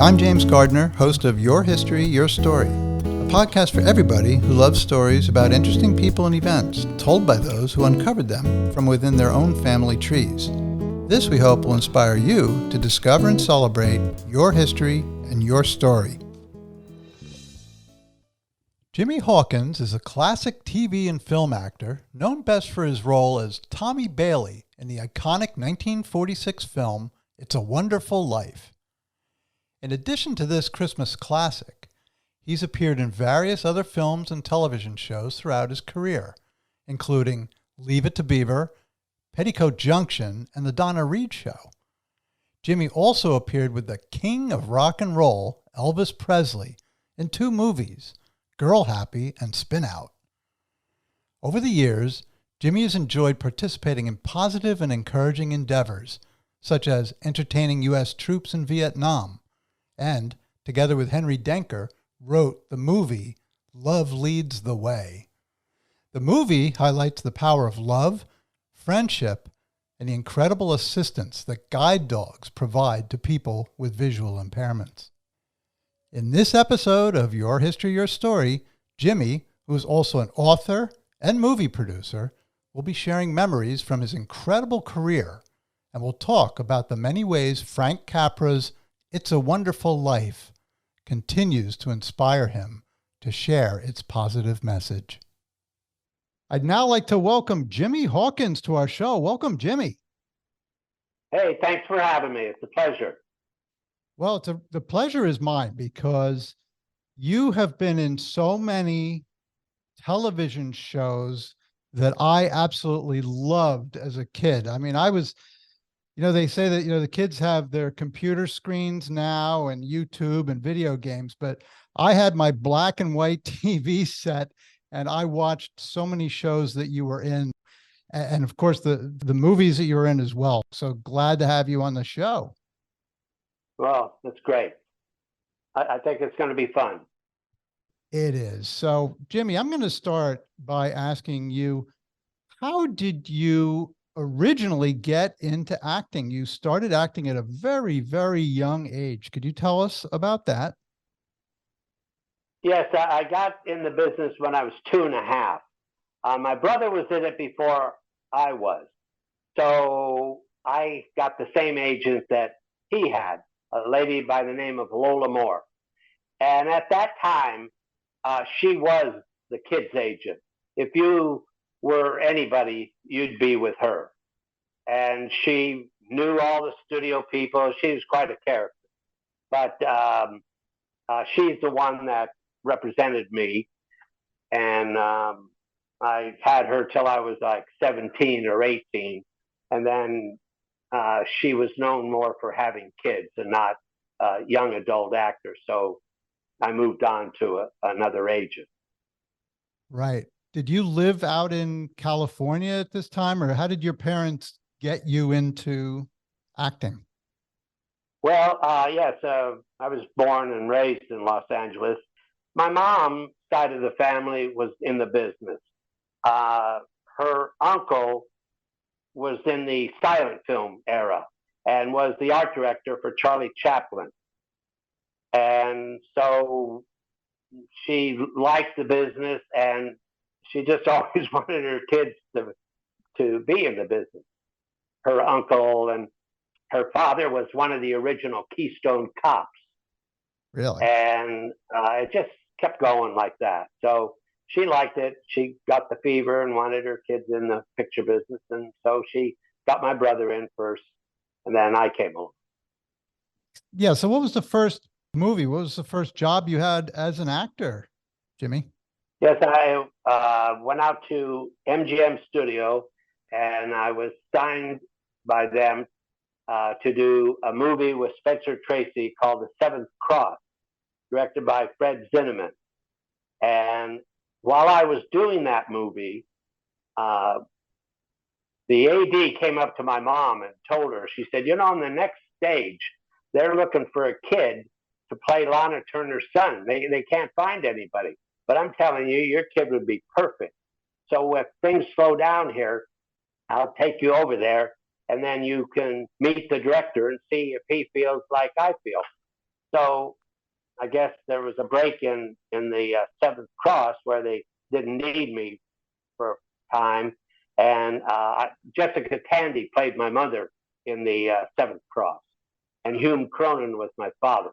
I'm James Gardner, host of Your History, Your Story, a podcast for everybody who loves stories about interesting people and events told by those who uncovered them from within their own family trees. This, we hope, will inspire you to discover and celebrate your history and your story. Jimmy Hawkins is a classic TV and film actor known best for his role as Tommy Bailey in the iconic 1946 film It's a Wonderful Life. In addition to this Christmas classic, he's appeared in various other films and television shows throughout his career, including Leave It to Beaver, Petticoat Junction, and The Donna Show. Jimmy also appeared with the king of rock and roll, Elvis Presley, in 2 movies, Girl Happy and Spinout. Over the years, Jimmy has enjoyed participating in positive and encouraging endeavors, such as entertaining U.S. troops in Vietnam, and, together with Henry Denker, wrote the movie Love Leads the Way. The movie highlights the power of love, friendship, and the incredible assistance that guide dogs provide to people with visual impairments. In this episode of Your History, Your Story, Jimmy, who is also an author and movie producer, will be sharing memories from his incredible career, and will talk about the many ways Frank Capra's It's a Wonderful Life continues to inspire him to share its positive message. I'd now like to welcome Jimmy Hawkins to our show. Welcome, Jimmy. Hey, thanks for having me. It's a pleasure. Well, the pleasure is mine because you have been in so many television shows that I absolutely loved as a kid. I mean, they say that, the kids have their computer screens now and YouTube and video games, but I had my black and white TV set and I watched so many shows that you were in. And of course, the movies that you were in as well. So glad to have you on the show. Well, that's great. I think it's going to be fun. It is. So, Jimmy, I'm going to start by asking you, how did you originally get into acting? You started acting at a very, very young age. Could you tell us about that? Yes, I got in the business when I was 2.5. My brother was in it before I was. So I got the same agent that he had, a lady by the name of Lola Moore. And at that time, she was the kids' agent. If you were anybody, you'd be with her. And she knew all the studio people. She was quite a character. But she's the one that represented me. And I had her till I was like 17 or 18. And then she was known more for having kids and not young adult actors. So I moved on to another agent. Right. Did you live out in California at this time, or how did your parents get you into acting? Well, yes, I was born and raised in Los Angeles. My mom's side of the family was in the business. Her uncle was in the silent film era and was the art director for Charlie Chaplin. And so she liked the business and she just always wanted her kids to be in the business. Her uncle and her father was one of the original Keystone Cops. Really? And it just kept going like that. So she liked it. She got the fever and wanted her kids in the picture business. And so she got my brother in first, and then I came along. Yeah. So what was the first movie? What was the first job you had as an actor, Jimmy? Yes, I went out to MGM Studio, and I was signed by them to do a movie with Spencer Tracy called The Seventh Cross, directed by Fred Zinnemann. And while I was doing that movie, the AD came up to my mom and told her, she said, on the next stage, they're looking for a kid to play Lana Turner's son. They can't find anybody. But I'm telling you, your kid would be perfect. So if things slow down here, I'll take you over there, and then you can meet the director and see if he feels like I feel. So I guess there was a break in the Seventh Cross where they didn't need me for a time, and Jessica Tandy played my mother in the Seventh Cross, and Hume Cronin was my father.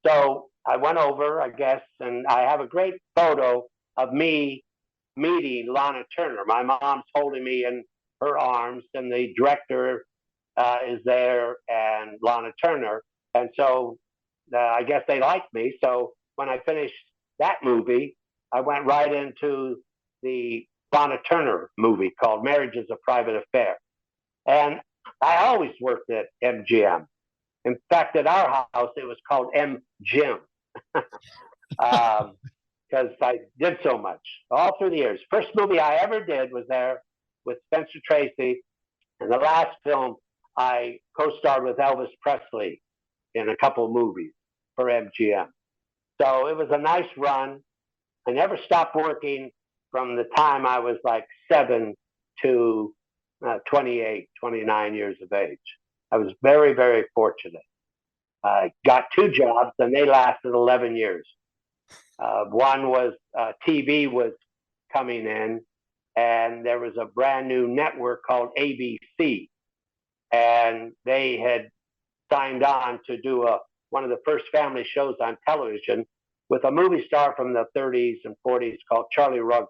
So I went over, I guess, and I have a great photo of me meeting Lana Turner. My mom's holding me in her arms, and the director is there, and Lana Turner. And so I guess they liked me. So when I finished that movie, I went right into the Lana Turner movie called Marriage is a Private Affair. And I always worked at MGM. In fact, at our house, it was called MGM because I did so much all through the years. First movie I ever did was there with Spencer Tracy. And the last film, I co-starred with Elvis Presley in a couple of movies for MGM. So it was a nice run. I never stopped working from the time I was like 7 to 28, 29 years of age. I was very, very fortunate. I got 2 jobs, and they lasted 11 years. One was TV was coming in, and there was a brand new network called ABC, and they had signed on to do one of the first family shows on television with a movie star from the 30s and 40s called Charlie Ruggles.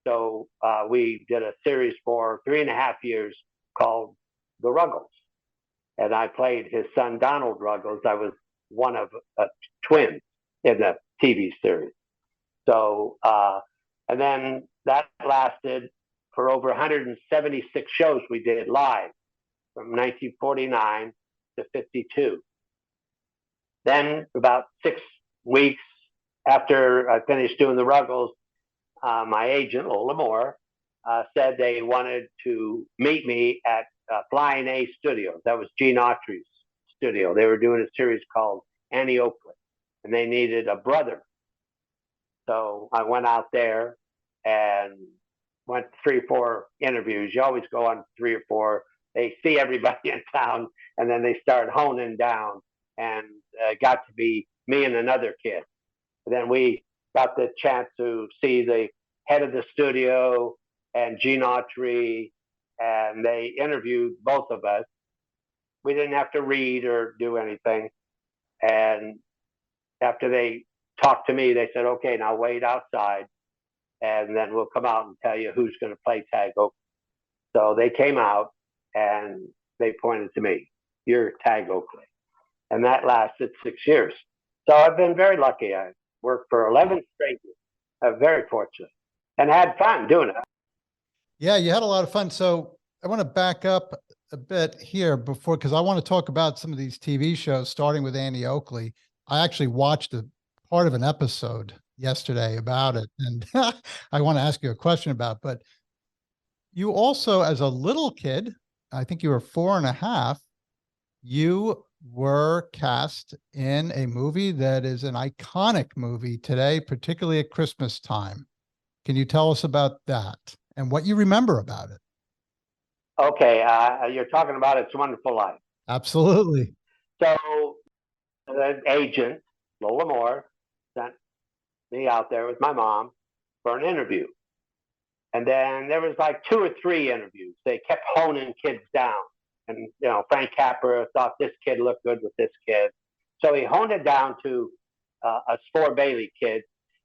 So we did a series for 3.5 years called The Ruggles. And I played his son, Donald Ruggles. I was one of twins in the TV series. So, and then that lasted for over 176 shows we did live from 1949 to 52. Then about 6 weeks after I finished doing the Ruggles, my agent, Lola Moore, said they wanted to meet me at Flying A Studios. That was Gene Autry's studio. They were doing a series called Annie Oakley, and they needed a brother. So I went out there and went 3 or 4 interviews. You always go on 3 or 4. They see everybody in town, and then they start honing down, and got to be me and another kid. And then we got the chance to see the head of the studio and Gene Autry, and they interviewed both of us. We didn't have to read or do anything. And after they talked to me, they said, okay, now wait outside, and then we'll come out and tell you who's going to play Tag Oakley. So they came out, and they pointed to me, you're Tag Oakley. And that lasted 6 years. So I've been very lucky. I worked for 11 straight years. I'm very fortunate and had fun doing it. Yeah, you had a lot of fun. So I want to back up a bit here before, because I want to talk about some of these TV shows, starting with Annie Oakley. I actually watched a part of an episode yesterday about it, and I want to ask you a question about, but you also, as a little kid, I think you were 4.5, you were cast in a movie that is an iconic movie today, particularly at Christmas time. Can you tell us about that and what you remember about it? Okay, you're talking about It's a Wonderful Life. Absolutely. So the agent, Lola Moore, sent me out there with my mom for an interview. And then there was like 2 or 3 interviews. They kept honing kids down. And, you know, Frank Capra thought this kid looked good with this kid. So he honed it down to a Spore Bailey kid,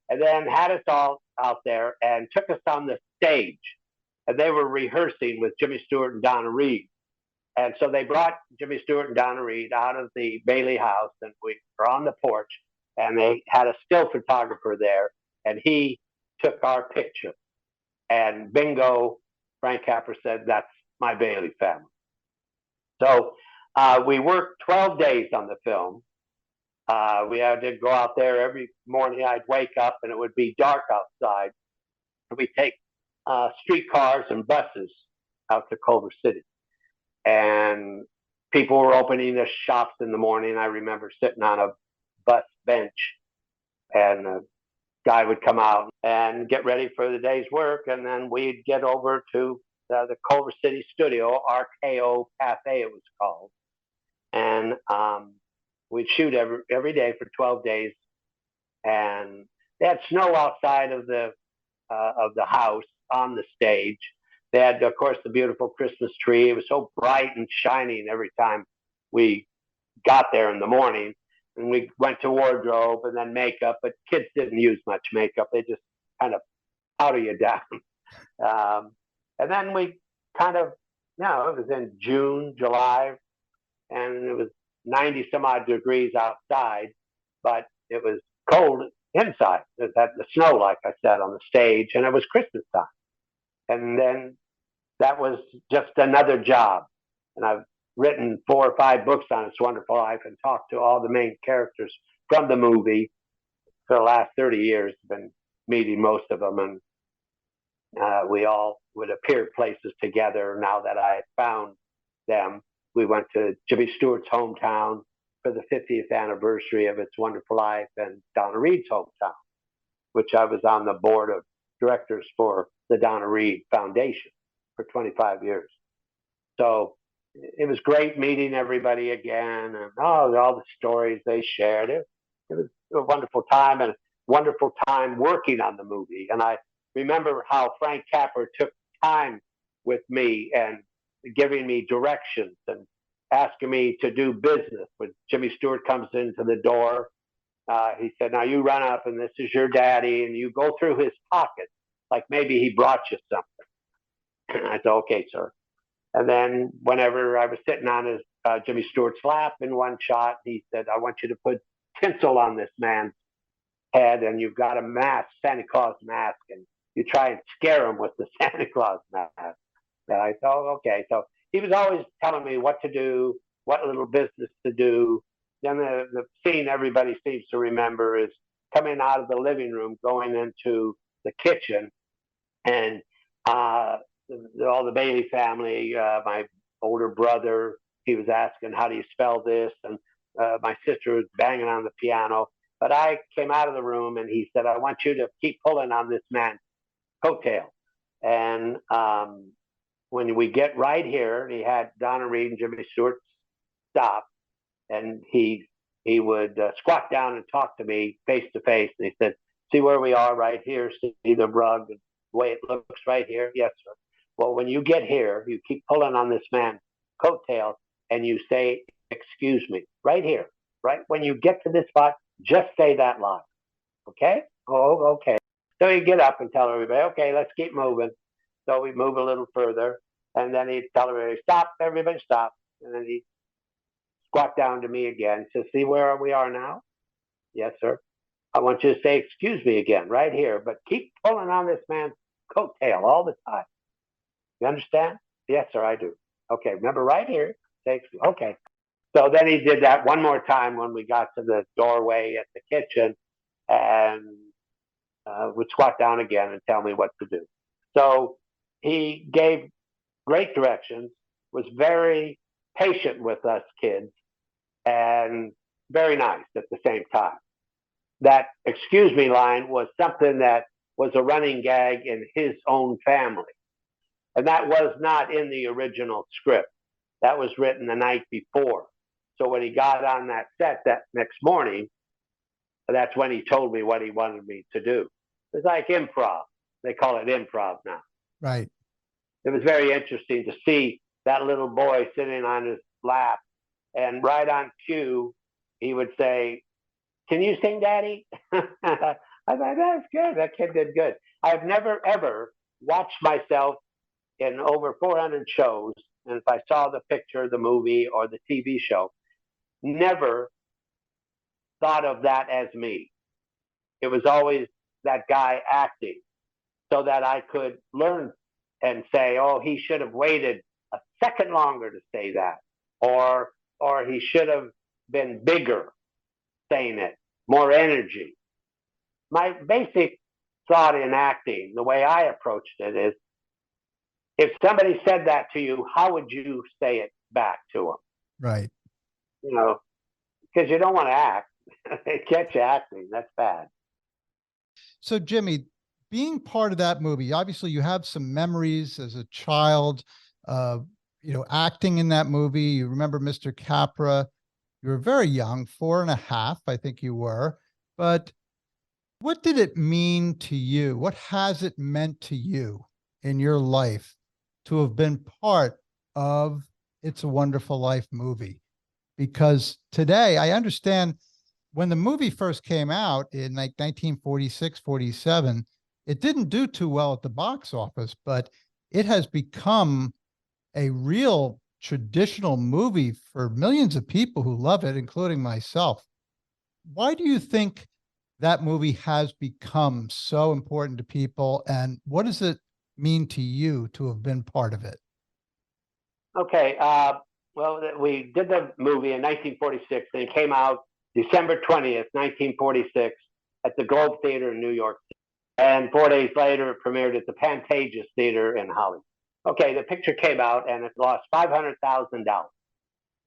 and then had us all out there and took us on the stage. And they were rehearsing with Jimmy Stewart and Donna Reed. And so they brought Jimmy Stewart and Donna Reed out of the Bailey house, and we were on the porch, and they had a still photographer there, and he took our picture. And bingo, Frank Capra said, that's my Bailey family. So we worked 12 days on the film. We had to go out there every morning. I'd wake up and it would be dark outside. We'd take streetcars and buses out to Culver City. And people were opening their shops in the morning. I remember sitting on a bus bench, and a guy would come out and get ready for the day's work. And then we'd get over to the Culver City studio, RKO Cafe it was called. And We'd shoot every day for 12 days, and they had snow outside of the house on the stage. They had, of course, the beautiful Christmas tree. It was so bright and shining every time we got there in the morning. And we went to wardrobe and then makeup, but kids didn't use much makeup. They just kind of powder you down. And then we kind of, it was in June, July, and it was 90 some odd degrees outside, but it was cold inside. It had the snow, like I said, on the stage, and it was Christmas time. And then that was just another job. And I've written 4 or 5 books on It's Wonderful Life and talked to all the main characters from the movie for the last 30 years. Been meeting most of them, and we all would appear places together now that I had found them. We went to Jimmy Stewart's hometown for the 50th anniversary of It's Wonderful Life, and Donna Reed's hometown, which I was on the board of directors for the Donna Reed Foundation for 25 years. So it was great meeting everybody again, and all the stories they shared. It was a wonderful time, and a wonderful time working on the movie. And I remember how Frank Capra took time with me and giving me directions and asking me to do business. When Jimmy Stewart comes into the door, he said, "Now you run up, and this is your daddy, and you go through his pocket, like maybe he brought you something." I said, "Okay, sir." And then whenever I was sitting on his Jimmy Stewart's lap in one shot, he said, "I want you to put tinsel on this man's head, and you've got a mask, Santa Claus mask, and you try and scare him with the Santa Claus mask." And I thought, "Oh, okay." So he was always telling me what to do, what little business to do. Then the scene everybody seems to remember is coming out of the living room, going into the kitchen, and all the Bailey family, my older brother, he was asking, "How do you spell this?" And my sister was banging on the piano. But I came out of the room, and he said, "I want you to keep pulling on this man's coattail." And when we get right here, he had Donna Reed and Jimmy Stewart stop, and he would squat down and talk to me face to face. And he said, "See where we are right here? See the rug and the way it looks right here?" "Yes, sir." "Well, when you get here, you keep pulling on this man's coattail, and you say, 'Excuse me,' right here, right when you get to this spot, just say that line. Okay?" "Oh, okay." So he'd get up and tell everybody, "Okay, let's keep moving." So we move a little further, and then he'd tell everybody, "Stop, everybody stop." And then he'd squat down to me again. He says, "See where we are now?" "Yes, sir." "I want you to say 'excuse me' again, right here, but keep pulling on this man's coattail all the time. You understand?" "Yes, sir, I do." "Okay, remember right here, say 'excuse me.'" "Okay." So then he did that one more time when we got to the doorway at the kitchen, and would squat down again and tell me what to do. So he gave great directions, was very patient with us kids, and very nice at the same time. That "excuse me" line was something that was a running gag in his own family. And that was not in the original script. That was written the night before. So when he got on that set that next morning, that's when he told me what he wanted me to do. It's like improv. They call it improv now. Right. It was very interesting to see that little boy sitting on his lap, and right on cue, he would say, "Can you sing, Daddy?" I thought, "That's good. That kid did good." I've never, ever watched myself in over 400 shows, and if I saw the picture, the movie, or the TV show, never thought of that as me. It was always that guy acting, so that I could learn and say, "Oh, he should have waited a second longer to say that," or he should have been bigger saying it, more energy. My basic thought in acting, the way I approached it is, if somebody said that to you, how would you say it back to them? Right. You know, because you don't want to act. Catch you acting. That's bad. So, Jimmy, being part of that movie, obviously you have some memories as a child, acting in that movie. You remember Mr. Capra. You were very young, 4.5, I think you were. But what did it mean to you? What has it meant to you in your life to have been part of It's a Wonderful Life movie? Because today I understand when the movie first came out in like 1946, 47, it didn't do too well at the box office, but it has become a real traditional movie for millions of people who love it, including myself. Why do you think that movie has become so important to people, and what does it mean to you to have been part of it? Okay. Well, we did the movie in 1946, and it came out December 20th, 1946, at the Globe Theater in New York City. And 4 days later, it premiered at the Pantages Theater in Hollywood. Okay, the picture came out, and it lost $500,000.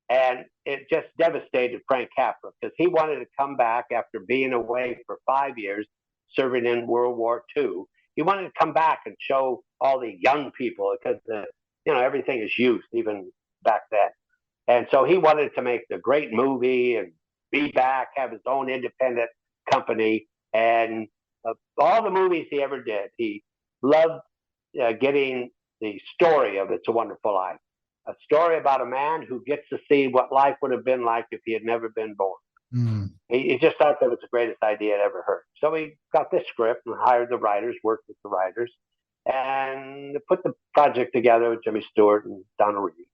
And it just devastated Frank Capra because he wanted to come back after being away for 5 years, serving in World War II. He wanted to come back and show all the young people because everything is youth even back then. And so he wanted to make the great movie and be back, have his own independent company, and all the movies he ever did. He loved getting the story of It's a Wonderful Life, a story about a man who gets to see what life would have been like if he had never been born. Mm. He just thought that was the greatest idea I'd ever heard. So he got this script and hired the writers, worked with the writers, and put the project together with Jimmy Stewart and Donna Reed.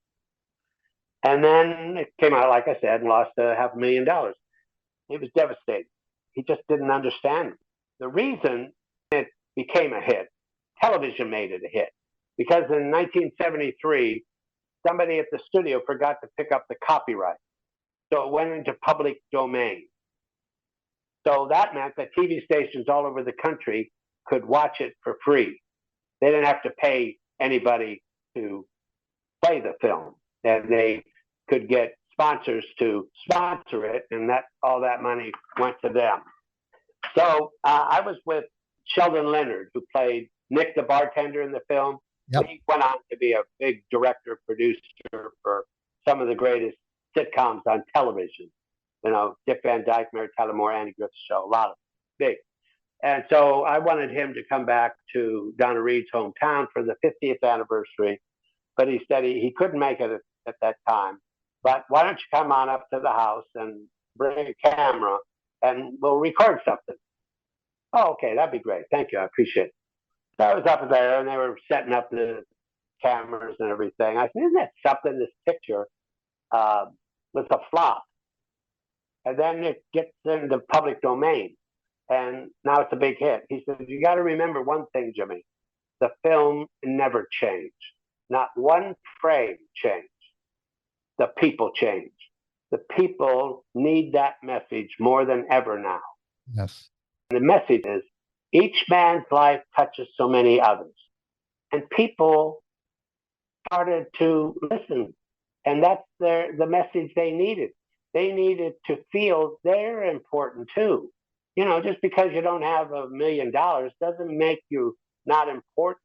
And then it came out, like I said, and lost $500,000. It was devastating. He just didn't understand the reason it became a hit. Television made it a hit because in 1973, somebody at the studio forgot to pick up the copyright. So it went into public domain. So that meant that TV stations all over the country could watch it for free. They didn't have to pay anybody to play the film, and they could get sponsors to sponsor it, and that all that money went to them. So I was with Sheldon Leonard, who played Nick the bartender in the film. Yep. He went on to be a big director, producer for some of the greatest sitcoms on television. Dick Van Dyke, Mary Tyler Moore, Andy Griffith Show, a lot of big. And so I wanted him to come back to Donna Reed's hometown for the 50th anniversary, but he said he couldn't make it at that time. But why don't you come on up to the house and bring a camera and we'll record something. Oh, okay, that'd be great. Thank you. I appreciate it. So I was up there and they were setting up the cameras and everything. I said, isn't that something, this picture was a flop. And then it gets into public domain. And now it's a big hit. He said, you got to remember one thing, Jimmy. The film never changed. Not one frame changed. The people changed. The people need that message more than ever now. Yes. The message is each man's life touches so many others. And people started to listen. And that's the message they needed. They needed to feel they're important too. Just because you don't have $1 million doesn't make you not important.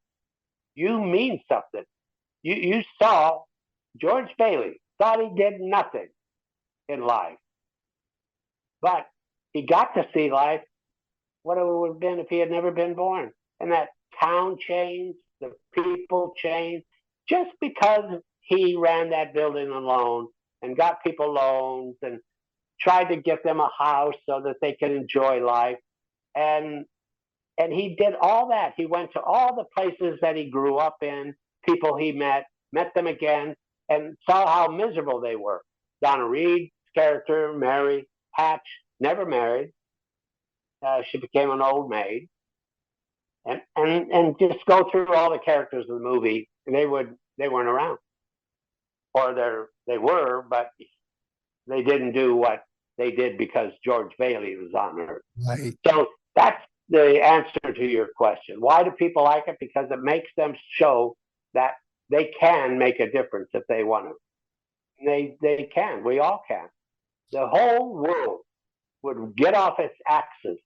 You mean something. You saw George Bailey thought he did nothing in life, but he got to see life, what it would have been if he had never been born. And that town changed, the people changed, just because he ran that building alone and got people loans and tried to get them a house so that they could enjoy life. And he did all that. He went to all the places that he grew up in, people he met them again, and saw how miserable they were. Donna Reed's character, Mary Hatch, never married. She became an old maid. And just go through all the characters of the movie, and they weren't around. Or they were, but they didn't do what they did because George Bailey was on Earth. Right. So that's the answer to your question. Why do people like it? Because it makes them show that they can make a difference if they want to. They can. We all can. The whole world would get off its axis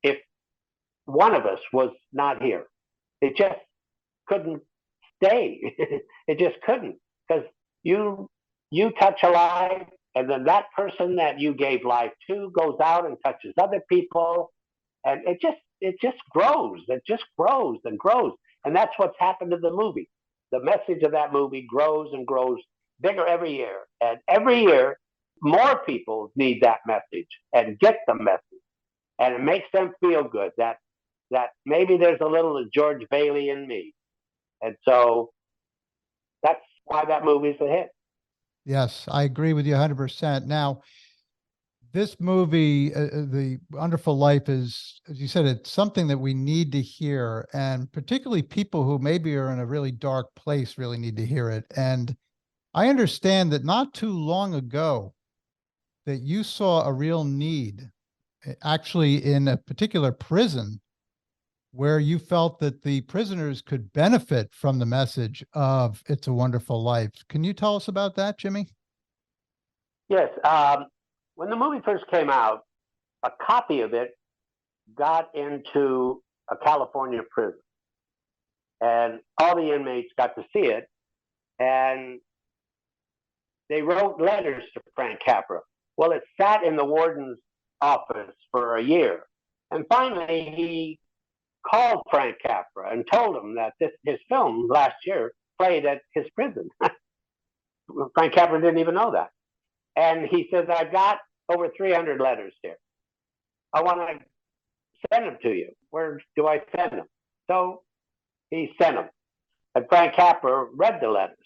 if one of us was not here. It just couldn't stay. It just couldn't, because you touch a life, And then that person that you gave life to goes out and touches other people, and it just grows. It just grows and grows. And that's what's happened to the movie. The message of that movie grows and grows bigger every year. And every year, more people need that message and get the message. And it makes them feel good that maybe there's a little of George Bailey in me. And so that's why that movie's a hit. Yes, I agree with you 100%. Now, this movie, The Wonderful Life, is, as you said, it's something that we need to hear, and particularly people who maybe are in a really dark place really need to hear it. And I understand that not too long ago that you saw a real need, actually in a particular prison, where you felt that the prisoners could benefit from the message of It's a Wonderful Life. Can you tell us about that, Jimmy? Yes. When the movie first came out, a copy of it got into a California prison, and all the inmates got to see it, and they wrote letters to Frank Capra. Well, it sat in the warden's office for a year, and finally he called Frank Capra and told him that his film last year played at his prison. Frank Capra didn't even know that. And he says, I've got over 300 letters here. I want to send them to you. Where do I send them? So he sent them. And Frank Capra read the letters.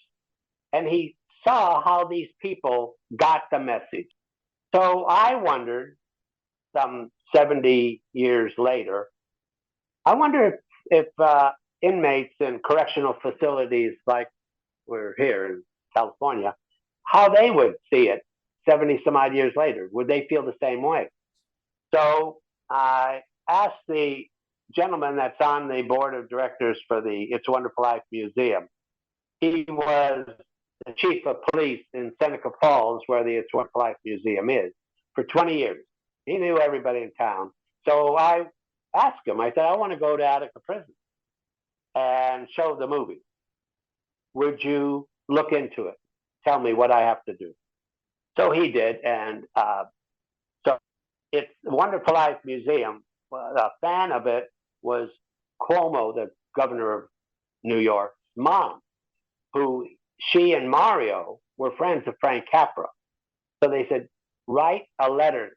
And he saw how these people got the message. So I wondered, some 70 years later, I wonder if inmates in correctional facilities like we're here in California, how they would see it 70 some odd years later. Would they feel the same way? So I asked the gentleman that's on the board of directors for the It's a Wonderful Life Museum. He was the chief of police in Seneca Falls, where the It's a Wonderful Life Museum is, for 20 years. He knew everybody in town. So I asked him, I said, I want to go to Attica Prison and show the movie. Would you look into it? Tell me what I have to do. So he did, and so it's the Wonderful Life Museum. A fan of it was Cuomo, the governor of New York's mom, who she and Mario were friends of Frank Capra. So they said, write a letter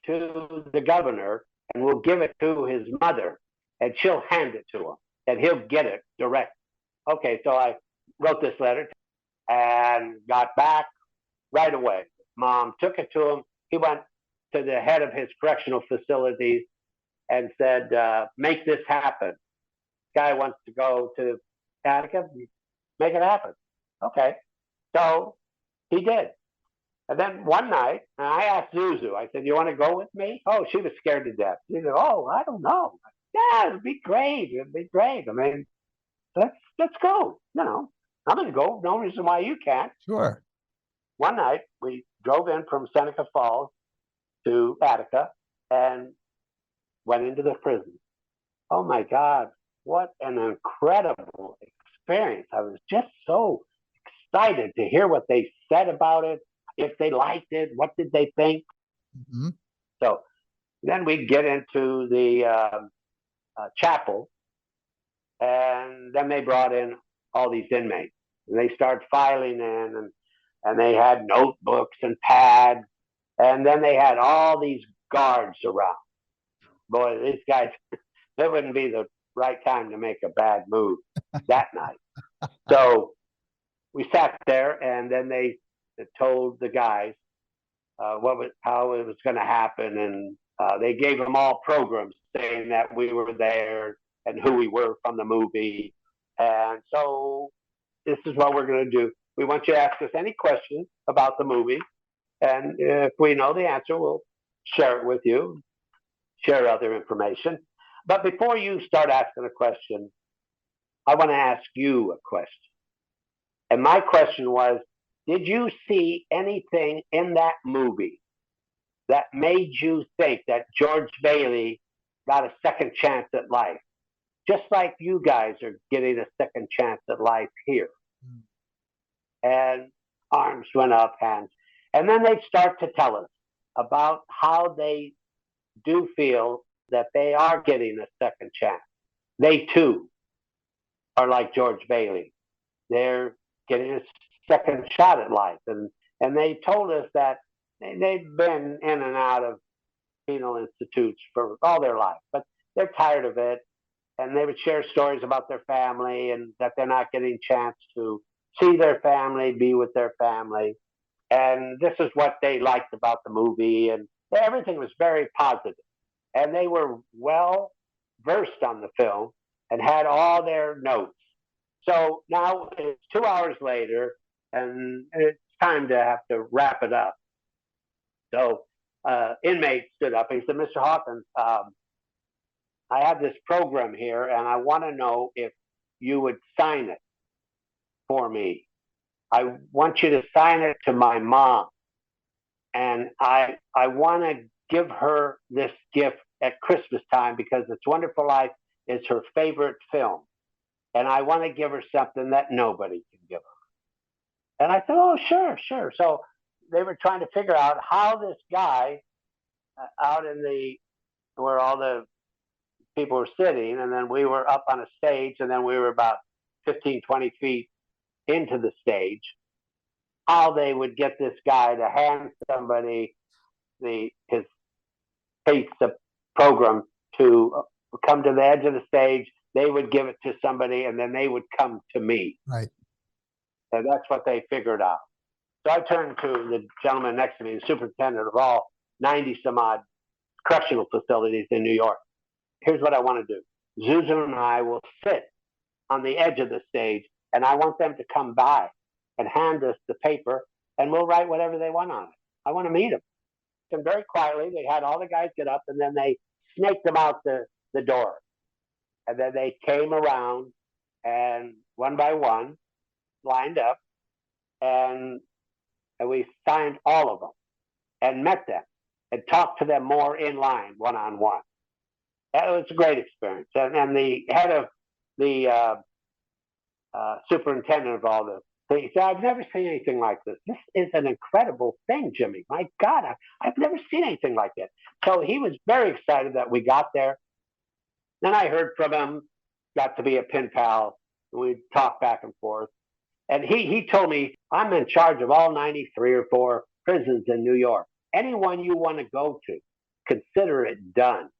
to the governor, and we'll give it to his mother, and she'll hand it to him, and he'll get it direct. Okay, so I wrote this letter and got back right away. Mom took it to him. He went to the head of his correctional facilities and said, make this happen. Guy wants to go to Attica, make it happen. Okay. So he did. And then one night, I asked Zuzu, I said, you want to go with me? Oh, she was scared to death. She said, oh, I don't know. Yeah, it'd be great. It'd be great. I mean, let's go. You know, I'm going to go. No reason why you can't. Sure. One night, we drove in from Seneca Falls to Attica and went into the prison. Oh, my God. What an incredible experience. I was just so excited to hear what they said about it, if they liked it, what did they think. Mm-hmm. So then we get into the chapel, and then they brought in all these inmates. And they start filing in, and they had notebooks and pads, and then they had all these guards around. Boy, these guys, that wouldn't be the right time to make a bad move that night. So we sat there, and then they told the guys how it was going to happen, and they gave them all programs saying that we were there and who we were from the movie. And so this is what we're going to do. We want you to ask us any questions about the movie, and if we know the answer, we'll share it with you, share other information. But before you start asking a question, I want to ask you a question. And my question was, did you see anything in that movie that made you think that George Bailey got a second chance at life? Just like you guys are getting a second chance at life here. And arms went up, hands. And then they'd start to tell us about how they do feel that they are getting a second chance. They too are like George Bailey. They're getting a second shot at life. And they told us that they've been in and out of penal institutes for all their life, but they're tired of it. And they would share stories about their family and that they're not getting a chance to see their family, be with their family. And this is what they liked about the movie. And everything was very positive. And they were well versed on the film and had all their notes. So now it's 2 hours later, and it's time to have to wrap it up. So inmate stood up. He said, "Mr. Hawkins, I have this program here, and I want to know if you would sign it for me. I want you to sign it to my mom, and I want to give her this gift at Christmas time because It's a Wonderful Life is her favorite film, and I want to give her something that nobody can give her." And I said, "Oh, sure, sure." So they were trying to figure out how this guy out in where all the people were sitting, and then we were up on a stage, and then we were about 15, 20 feet into the stage, how they would get this guy to hand somebody his piece of program to come to the edge of the stage. They would give it to somebody, and then they would come to me. Right. And that's what they figured out. So I turned to the gentleman next to me, the superintendent of all 90 some odd correctional facilities in New York. "Here's what I want to do. Susan and I will sit on the edge of the stage, and I want them to come by and hand us the paper, and we'll write whatever they want on it. I want to meet them." And very quietly, they had all the guys get up, and then they snaked them out the door. And then they came around, and one by one, lined up, and we signed all of them and met them and talked to them more in line, one-on-one. That was a great experience. And the head of the superintendent of all this, he said, "I've never seen anything like this. This is an incredible thing, Jimmy. My God, I've never seen anything like it." So he was very excited that we got there. Then I heard from him, got to be a pen pal. We'd talk back and forth. And he told me, "I'm in charge of all 93 or 4 prisons in New York. Anyone you want to go to, consider it done."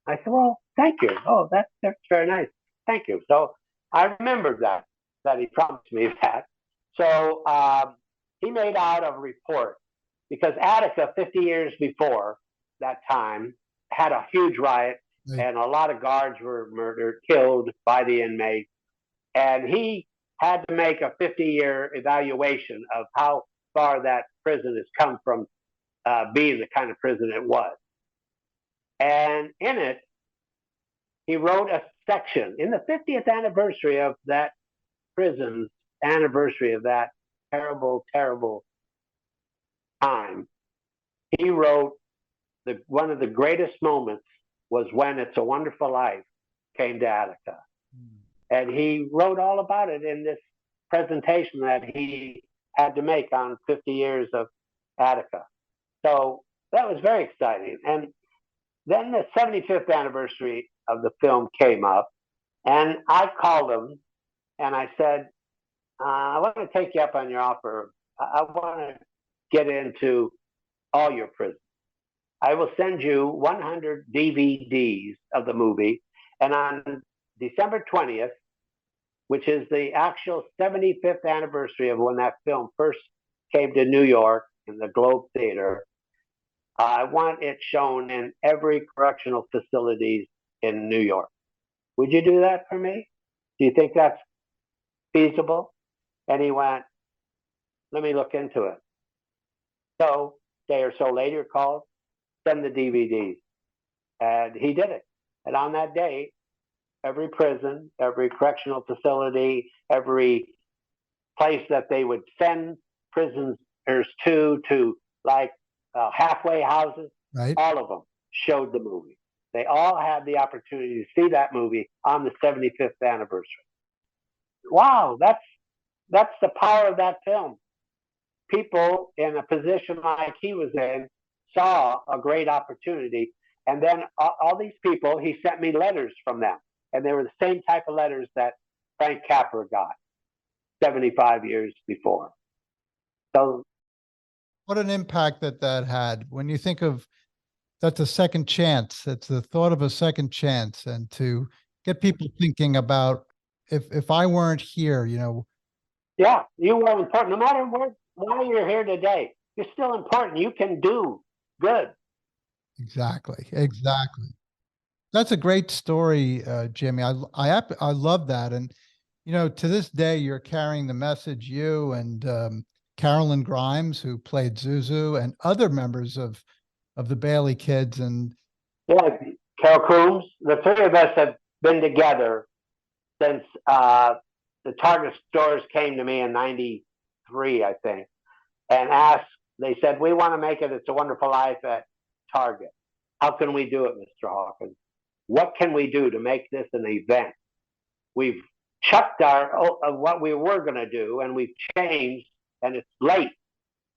I said, "Well, thank you. Oh, that's very nice. Thank you." So I remembered that he promised me that. So he made out a report because Attica, 50 years before that time, had a huge riot, and a lot of guards were murdered, killed by the inmates. And he had to make a 50-year evaluation of how far that prison has come from being the kind of prison it was. And in it, he wrote a section in the 50th anniversary of that prison's anniversary of that terrible, terrible time. He wrote one of the greatest moments was when It's a Wonderful Life came to Attica. And he wrote all about it in this presentation that he had to make on 50 years of Attica. So that was very exciting. And then the 75th anniversary of the film came up, and I called him and I said, "I want to take you up on your offer. I want to get into all your prisons. I will send you 100 DVDs of the movie, and on December 20th, which is the actual 75th anniversary of when that film first came to New York in the Globe Theater, I want it shown in every correctional facilities in New York. Would you do that for me? Do you think that's feasible?" And he went, "Let me look into it." So a day or so later, called, send the DVDs. And he did it. And on that day, every prison, every correctional facility, every place that they would send prisoners to like halfway houses, Right. all of them showed the movie. They all had the opportunity to see that movie on the 75th anniversary. Wow, that's the power of that film. people in a position like he was in saw a great opportunity. And then all these people, he sent me letters from them. And they were the same type of letters that Frank Capra got 75 years before. So, what an impact that had. When you think of that's a second chance, it's the thought of a second chance, and to get people thinking about if I weren't here, yeah, you were important. No matter why you're here today, you're still important. You can do good. Exactly. That's a great story, Jimmy. I love that, and to this day, you're carrying the message. You and Carolyn Grimes, who played Zuzu, and other members of the Bailey Kids, and Yeah, Carol Coombs, the three of us have been together since the Target stores came to me in '93, I think, and asked. They said, "We want to make it. It's a Wonderful Life at Target. How can we do it, Mr. Hawkins? What can we do to make this an event? We've chucked what we were going to do, and we've changed, and it's late."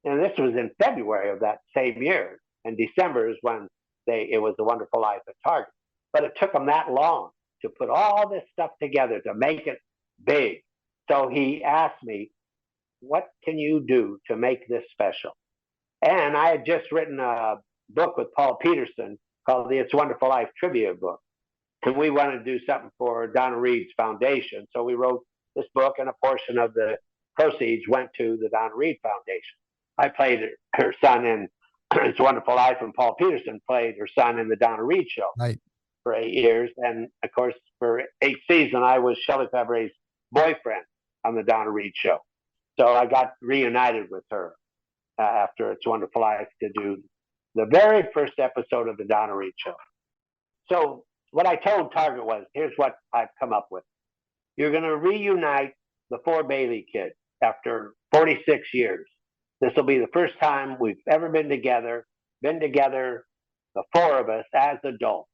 And this was in February of that same year, and December is when it was a Wonderful Life at Target. But it took them that long to put all this stuff together to make it big. So he asked me, "What can you do to make this special?" And I had just written a book with Paul Peterson called the It's a Wonderful Life Trivia Book. And we wanted to do something for Donna Reed's foundation. So we wrote this book, and a portion of the proceeds went to the Donna Reed Foundation. I played her son in It's a Wonderful Life, and Paul Peterson played her son in the Donna Reed Show right. for 8 years. And of course, for 8 seasons, I was Shelley Fabre's boyfriend on the Donna Reed Show. So I got reunited with her after It's a Wonderful Life to do the very first episode of the Donna Reed Show. So what I told Target was, here's what I've come up with. You're going to reunite the 4 Bailey kids after 46 years. This will be the first time we've ever been together, the 4 of us as adults.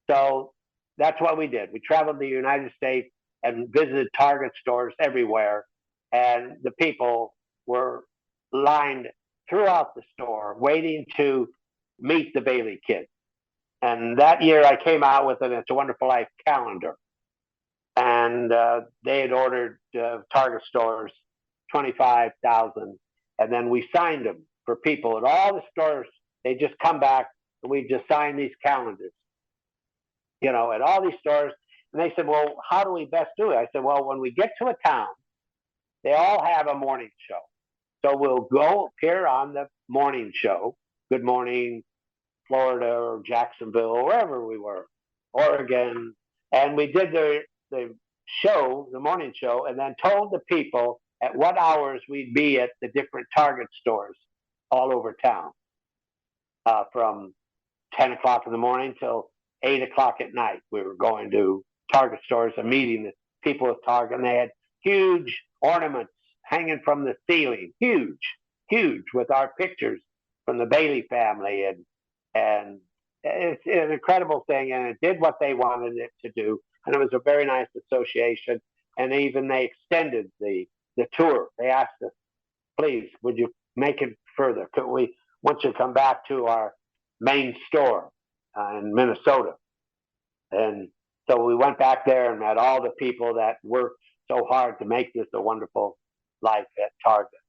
So that's what we did. We traveled the United States and visited Target stores everywhere. And the people were lined throughout the store waiting to meet the Bailey kids. And that year I came out with an It's a Wonderful Life calendar. And they had ordered Target stores 25,000. And then we signed them for people at all the stores. They just come back and we just signed these calendars, at all these stores. And they said, "Well, how do we best do it?" I said, "Well, when we get to a town, they all have a morning show. So we'll go appear on the morning show. Good Morning Florida or Jacksonville, or wherever we were, Oregon." And we did the show, the morning show, and then told the people at what hours we'd be at the different Target stores all over town, from 10 o'clock in the morning till 8 o'clock at night. We were going to Target stores and meeting the people at Target, and they had huge ornaments hanging from the ceiling, huge, with our pictures from the Bailey family, and it's an incredible thing, and it did what they wanted it to do, and it was a very nice association. And even they extended the tour. They asked us, "Please, would you make it further? Could we want you to come back to our main store in Minnesota?" And so we went back there and met all the people that worked so hard to make this a Wonderful Life at Target.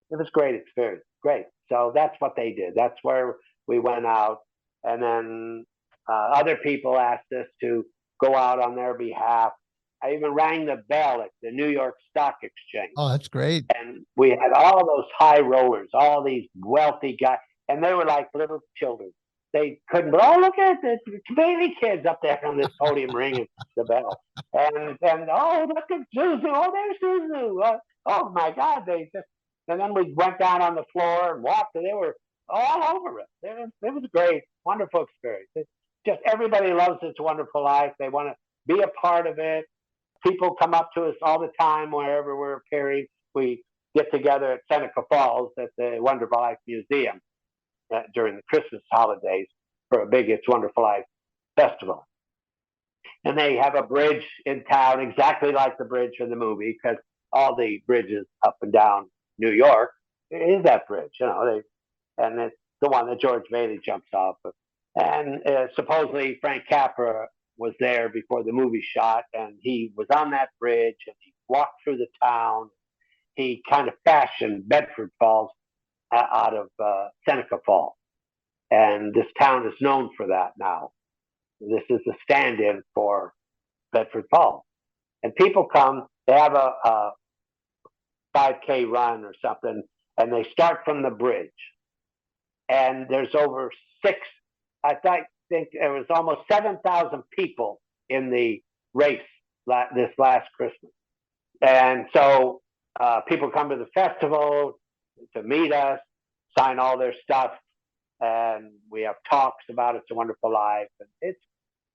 It was a great experience. Great. So that's what they did. That's where we went out. And then other people asked us to go out on their behalf. I even rang the bell at the New York Stock Exchange. Oh, that's great. And we had all those high rollers, all these wealthy guys, and they were like little children. They couldn't, but look at the Bailey kids up there on this podium ringing the bell. And look at Zuzu. Oh, there's Zuzu. Oh my God. And then we went down on the floor and walked, and they were all over it. It was a great, wonderful experience. It's just everybody loves It's a Wonderful Life. They want to be a part of it. People come up to us all the time wherever we're appearing. We get together at Seneca Falls at the Wonderful Life Museum during the Christmas holidays for a big It's Wonderful Life festival. And they have a bridge in town exactly like the bridge in the movie, because all the bridges up and down New York is that bridge? And it's the one that George Bailey jumps off of. And supposedly Frank Capra was there before the movie shot, and he was on that bridge, and he walked through the town. He kind of fashioned Bedford Falls out of Seneca Falls, and this town is known for that now. This is a stand-in for Bedford Falls, and people come. They have a 5K run or something, and they start from the bridge. And there's over I think there was almost 7,000 people in the race this last Christmas. And so people come to the festival to meet us, sign all their stuff, and we have talks about It's a Wonderful Life. And it's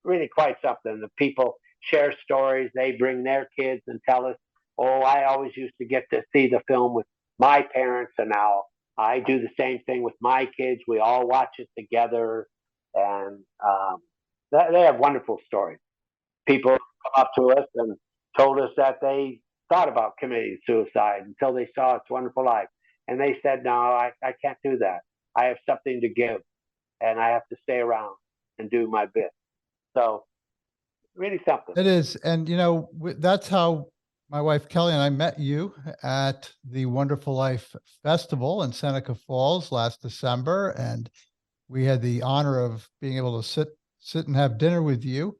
really quite something. The people share stories. They bring their kids and tell us, oh, I always used to get to see the film with my parents, and now I do the same thing with my kids. We all watch it together, and they have wonderful stories. People come up to us and told us that they thought about committing suicide until they saw It's a Wonderful Life. And they said, no, I can't do that. I have something to give, and I have to stay around and do my bit. So really something. It is. And, that's how my wife Kelly and I met you at the Wonderful Life Festival in Seneca Falls last December. And we had the honor of being able to sit and have dinner with you.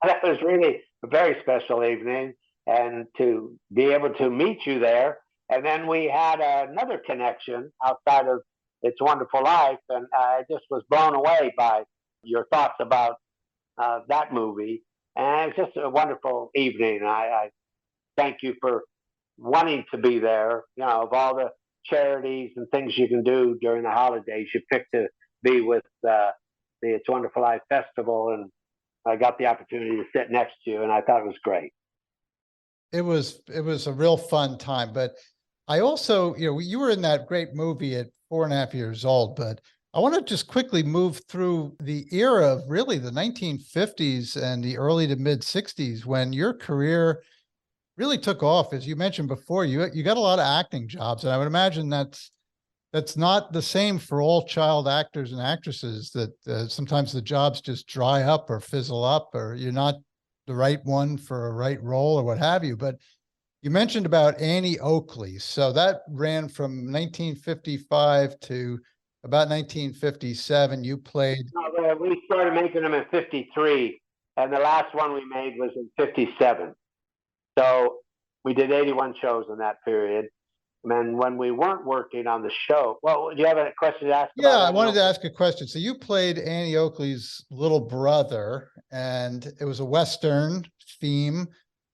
That was really a very special evening, and to be able to meet you there. And then we had another connection outside of It's a Wonderful Life, and I just was blown away by your thoughts about that movie. And it's just a wonderful evening. I thank you for wanting to be there. Of all the charities and things you can do during the holidays, you picked to be with the It's a Wonderful Life Festival, and I got the opportunity to sit next to you, and I thought it was great. It was a real fun time. But I also, you were in that great movie at 4.5 years old, but I want to just quickly move through the era of really the 1950s and the early to mid 60s, when your career really took off. As you mentioned before, you got a lot of acting jobs, and I would imagine that's not the same for all child actors and actresses, that sometimes the jobs just dry up or fizzle up, or you're not the right one for a right role or what have you. But you mentioned about Annie Oakley. So that ran from 1955 to about 1957. You played. We started making them in 53, and the last one we made was in 57. So we did 81 shows in that period. And when we weren't working on the show, well, do you have a question to ask? Yeah, I wanted to ask a question. So you played Annie Oakley's little brother, and it was a Western theme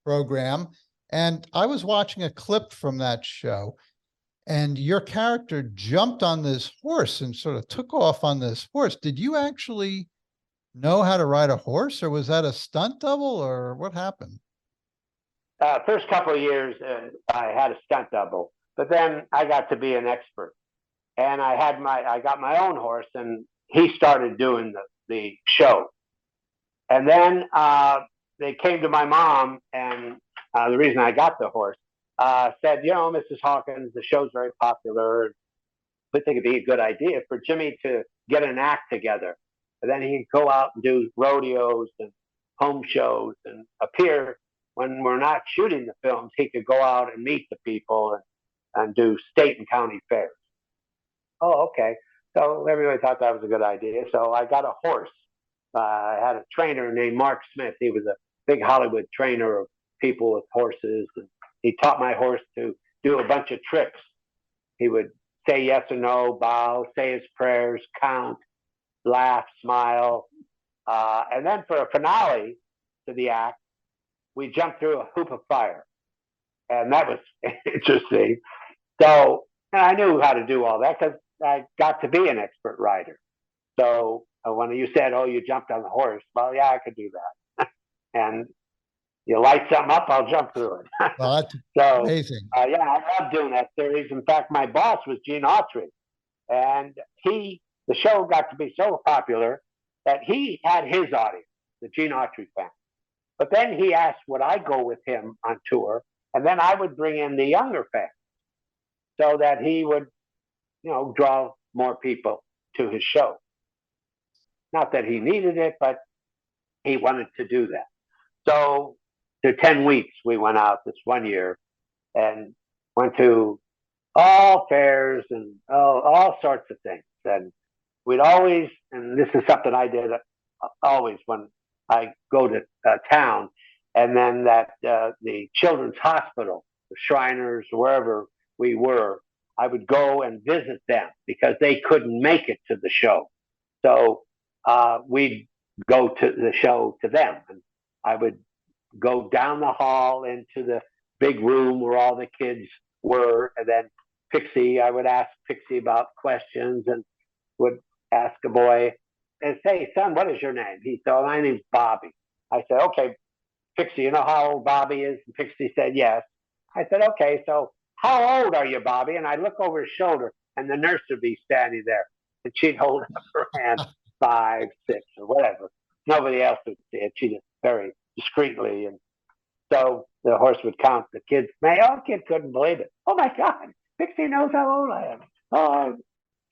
program. And I was watching a clip from that show, and your character jumped on this horse and sort of took off on this horse. Did you actually know how to ride a horse, or was that a stunt double, or what happened? First couple of years, I had a stunt double, but then I got to be an expert, and I got my own horse, and he started doing the show. And then they came to my mom, and the reason I got the horse said, Mrs. Hawkins, the show's very popular. We think it'd be a good idea for Jimmy to get an act together, and then he could go out and do rodeos and home shows and appear. When we're not shooting the films, he could go out and meet the people and do state and county fairs. Oh, okay. So everybody thought that was a good idea. So I got a horse. I had a trainer named Mark Smith. He was a big Hollywood trainer of people with horses. And he taught my horse to do a bunch of tricks. He would say yes or no, bow, say his prayers, count, laugh, smile. And then for a finale to the act, we jumped through a hoop of fire. And that was interesting. So I knew how to do all that because I got to be an expert rider. So when you said, oh, you jumped on the horse, well, yeah, I could do that. And you light something up, I'll jump through it. Well, that's so, amazing. Yeah, I love doing that series. In fact, my boss was Gene Autry. And the show got to be so popular that he had his audience, the Gene Autry fan. But then he asked would I go with him on tour, and then I would bring in the younger fans. so that he would, draw more people to his show. Not that he needed it, but he wanted to do that. So, to 10 weeks, we went out this one year and went to all fairs and all sorts of things. And we'd always, and this is something I did always when I go to town, and then that the Children's Hospital, the Shriners, wherever we were, I would go and visit them because they couldn't make it to the show. So we'd go to the show to them, and I would go down the hall into the big room where all the kids were, and then I would ask Pixie about questions and would ask a boy and say, son, what is your name? He said, my name's Bobby. I said, okay, Pixie, you know how old Bobby is? And Pixie said, yes. I said, okay, so how old are you, Bobby? And I'd look over his shoulder and the nurse would be standing there and she'd hold up her hand, 5, 6, or whatever. Nobody else would see it. She just very discreetly. And so the horse would count the kids. My own kid couldn't believe it. Oh my God, Pixie knows how old I am. Oh,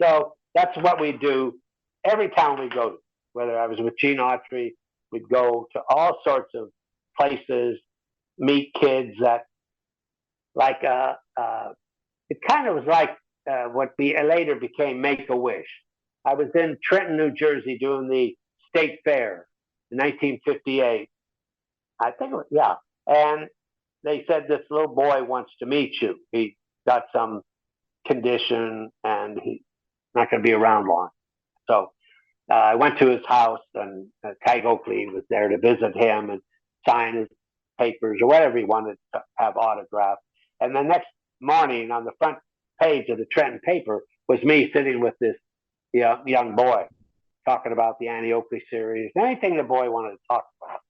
so that's what we do every town we go to. Whether I was with Gene Autry, we'd go to all sorts of places, meet kids that, like, it kind of was like what later became Make-A-Wish. I was in Trenton, New Jersey doing the state fair in 1958. I think it was, yeah. And they said, this little boy wants to meet you. He got some condition and he's not going to be around long. So I went to his house, and Tig Oakley was there to visit him and sign his papers or whatever he wanted to have autographed. And the next morning on the front page of the Trenton paper was me sitting with this young boy talking about the Annie Oakley series, anything the boy wanted to talk about.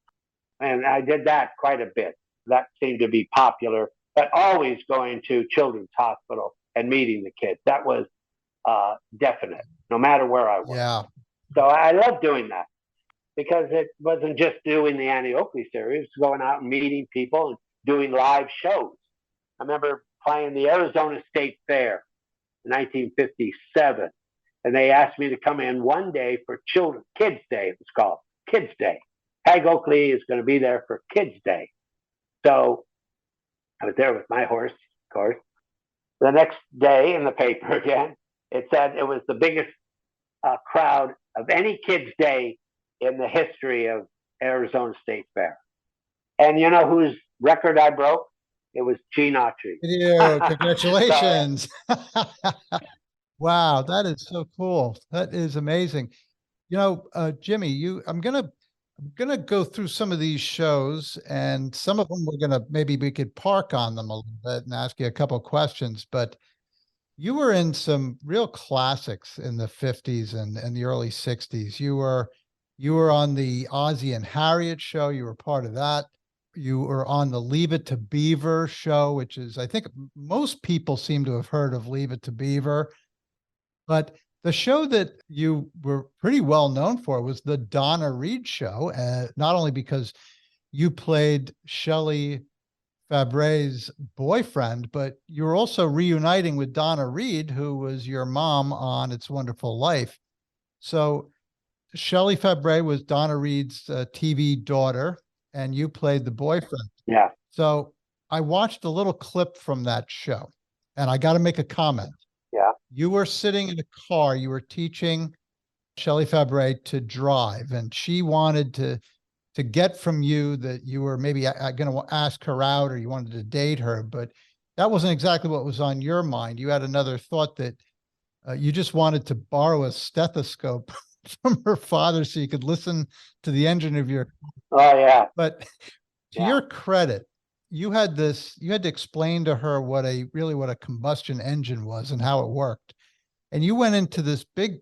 And I did that quite a bit. That seemed to be popular, but always going to Children's Hospital and meeting the kids. That was definite, no matter where I was. Yeah. So I love doing that because it wasn't just doing the Annie Oakley series, going out and meeting people and doing live shows. I remember playing the Arizona State Fair in 1957, and they asked me to come in one day for Kids Day, it was called, Kids Day. Tig Oakley is going to be there for Kids Day. So I was there with my horse, of course. The next day in the paper again, it said it was the biggest crowd of any Kids Day in the history of Arizona State Fair. And you know whose record I broke? It was Gene Autry. Video, congratulations. Wow, that is so cool. That is amazing. Jimmy, I'm gonna go through some of these shows, and some of them maybe we could park on them a little bit and ask you a couple of questions. But you were in some real classics in the 50s and the early 60s. You were on the Ozzie and Harriet show. You were part of that. You were on the Leave It to Beaver show, which is, I think most people seem to have heard of Leave It to Beaver. But the show that you were pretty well known for was the Donna Reed show, not only because you played Shelley Fabre's boyfriend, but you were also reuniting with Donna Reed, who was your mom on It's a Wonderful Life. So Shelley Fabre was Donna Reed's TV daughter, and you played the boyfriend. Yeah. So I watched a little clip from that show, and I got to make a comment. Yeah. You were sitting in a car. You were teaching Shelley Fabre to drive, and she wanted to get from you that you were maybe going to ask her out or you wanted to date her, but that wasn't exactly what was on your mind. You had another thought that you just wanted to borrow a stethoscope from her father so you could listen to the engine of your. Oh, yeah. But to your credit, you had to explain to her what a combustion engine was and how it worked. And you went into this big,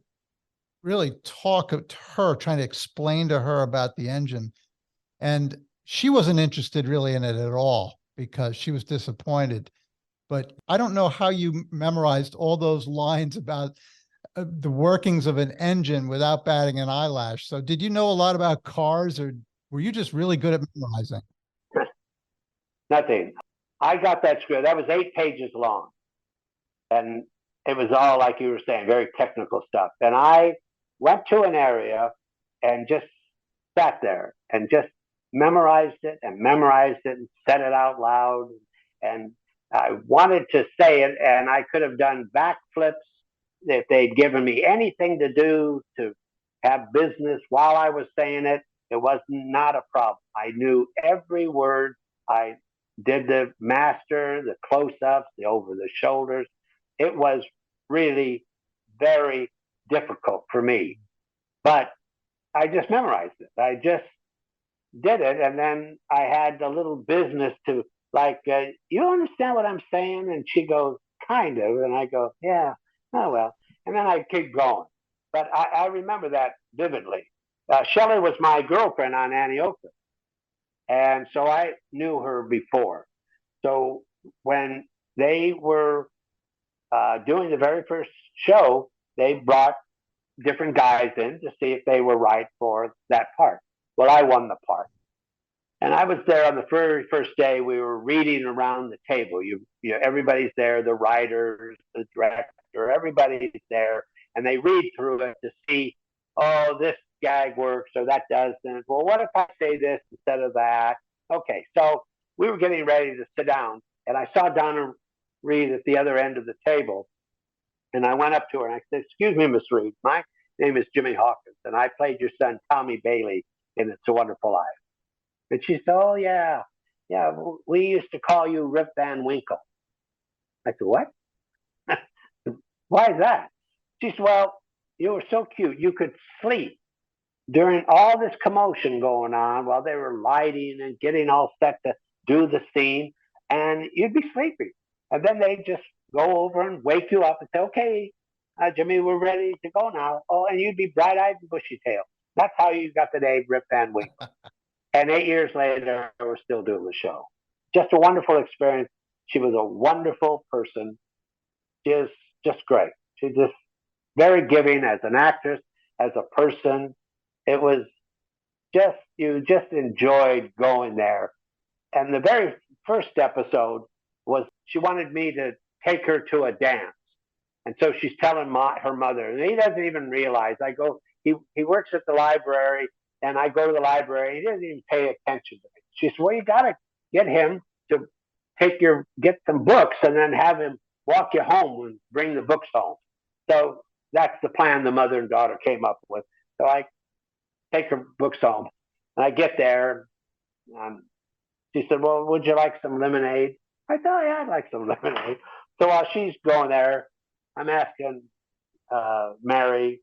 really talk to her, trying to explain to her about the engine. And she wasn't interested really in it at all because she was disappointed. But I don't know how you memorized all those lines about the workings of an engine without batting an eyelash. So did you know a lot about cars, or were you just really good at memorizing? Nothing. I got that script. That was 8 pages long. And it was all, like you were saying, very technical stuff. And I went to an area and just sat there and just memorized it and said it out loud. And I wanted to say it, and I could have done backflips if they'd given me anything to do to have business while I was saying it. It was not a problem. I knew every word. I did the master, the close ups, the over the shoulders. It was really very difficult for me, but I just memorized it. I just did it, and then I had a little business to, like, you understand what I'm saying? And she goes, kind of, and I go, yeah, oh well, and then I keep going. But I remember that vividly. Shelley was my girlfriend on Antiocha, and so I knew her before. So when they were doing the very first show, they brought different guys in to see if they were right for that part. Well, I won the part. And I was there on the very first day. We were reading around the table. Everybody's there, the writers, the director, everybody's there, and they read through it to see, oh, this gag works or that doesn't. Well, what if I say this instead of that? Okay, so we were getting ready to sit down, and I saw Donna Reed at the other end of the table, and I went up to her and I said, "Excuse me, Miss Reed, my name is Jimmy Hawkins, and I played your son Tommy Bailey in It's a Wonderful Life." And she said, "Oh, yeah, yeah, we used to call you Rip Van Winkle." I said, "What? Why is that?" She said, "Well, you were so cute. You could sleep during all this commotion going on while they were lighting and getting all set to do the scene, and you'd be sleeping. And then they'd just go over and wake you up and say, okay, Jimmy, we're ready to go now." Oh, and you'd be bright-eyed and bushy-tailed. That's how you got the name Rip Van Winkle. And 8 years later, we're still doing the show. Just a wonderful experience. She was a wonderful person. Just great. She's just very giving as an actress, as a person. It was just, you just enjoyed going there. And the very first episode was she wanted me to take her to a dance. And so she's telling her mother, and he doesn't even realize. He works at the library, and I go to the library. He doesn't even pay attention to me. She said, "Well, you got to get him to get some books and then have him walk you home and bring the books home." So that's the plan the mother and daughter came up with. So I take her books home, and I get there. She said, "Well, would you like some lemonade?" I said, "Oh, yeah, I'd like some lemonade." So while she's going there, I'm asking Mary,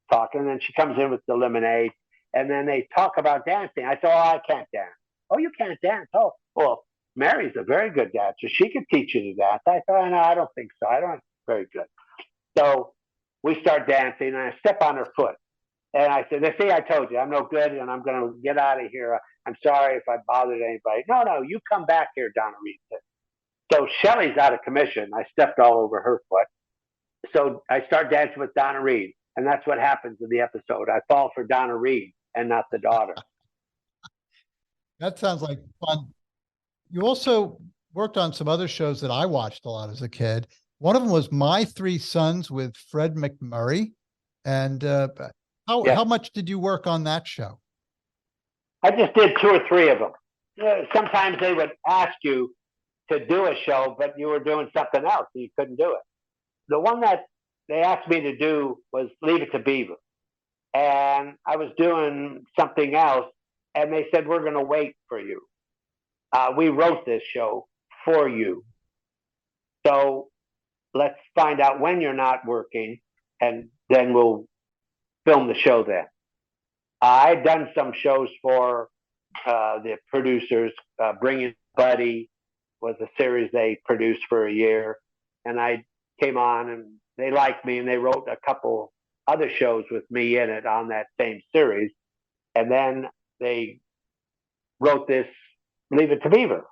talking, and she comes in with the lemonade, and then they talk about dancing. I said, "Oh, I can't dance." "Oh, you can't dance?" "Oh, well, Mary's a very good dancer. She could teach you to dance." I thought, "No, I don't think so. I don't very good." So we start dancing, and I step on her foot. And I said, "See, I told you, I'm no good, and I'm going to get out of here. I'm sorry if I bothered anybody." "No, no, you come back here," Donna Reed said. So Shelley's out of commission. I stepped all over her foot. So I start dancing with Donna Reed, and that's what happens in the episode. I fall for Donna Reed and not the daughter. That sounds like fun. You also worked on some other shows that I watched a lot as a kid. One of them was My Three Sons with Fred McMurray. And how much did you work on that show? I just did 2 or 3 of them. Sometimes they would ask you to do a show, but you were doing something else, and you couldn't do it. The one that they asked me to do was Leave It to Beaver. And I was doing something else, and they said, "We're going to wait for you. We wrote this show for you. So let's find out when you're not working, and then we'll film the show then." I'd done some shows for the producers. Bringing Buddy was a series they produced for a year, and I came on, and they liked me, and they wrote a couple other shows with me in it on that same series. And then they wrote this Leave It to Beaver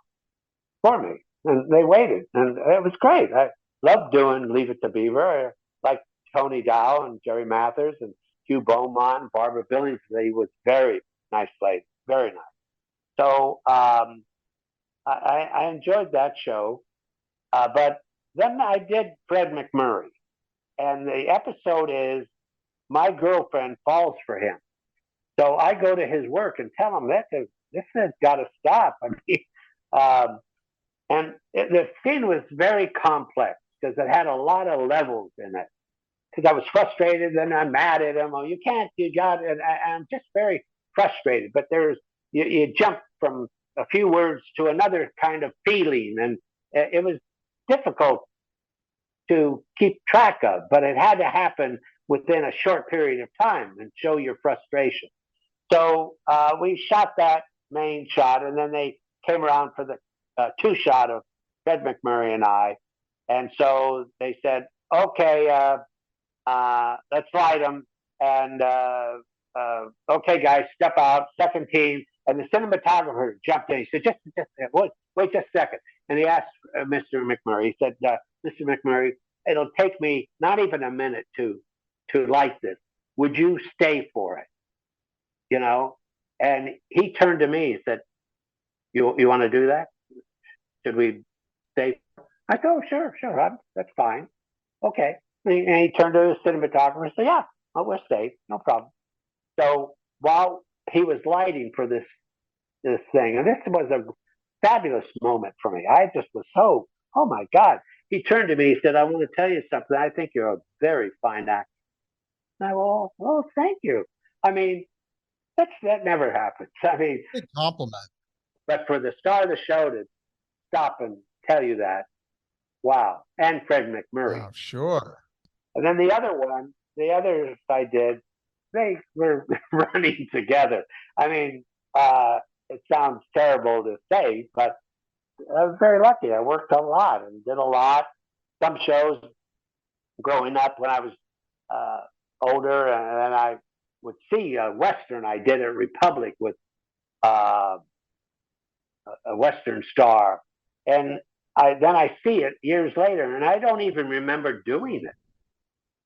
for me, and they waited, and it was great. I loved doing Leave It to Beaver. I liked Tony Dow and Jerry Mathers and Hugh Beaumont, Barbara Billingsley was very nice lady, very nice. So I enjoyed that show, but then I did Fred McMurray, and the episode is my girlfriend falls for him. So I go to his work and tell him that this has got to stop. I mean, um, the scene was very complex because it had a lot of levels in it. Because I was frustrated and I'm mad at him. Oh, you can't, you got it. And I'm just very frustrated. But you jump from a few words to another kind of feeling. And it was difficult to keep track of, but it had to happen within a short period of time and show your frustration. So we shot that main shot, and then they came around for the two shot of Fred McMurray and I. And so they said, okay, let's light them. And okay, guys, step out, second team. And the cinematographer jumped in. He said, just wait just a second. And he asked Mr. McMurray, he said, Mr. McMurray, it'll take me not even a minute to light this. Would you stay for it? You know? And he turned to me and said, you want to do that? Should we stay? I said, oh, sure, that's fine. Okay. And he turned to the cinematographer and said, yeah, we'll stay, no problem. So while he was lighting for this thing, and this was a fabulous moment for me. I just was so, oh my God. He turned to me, he said, I want to tell you something. I think you're a very fine actor. And I go, well, thank you. I mean, that never happens. I mean, Big compliment. But for the star of the show to stop and tell you that, wow. And Fred McMurray. Oh, sure. And then the others I did, they were running together. I mean, it sounds terrible to say, but I was very lucky. I worked a lot and did a lot. Some shows growing up when I was older, and then I would see a Western. I did at Republic with a Western star. And then I see it years later, and I don't even remember doing it.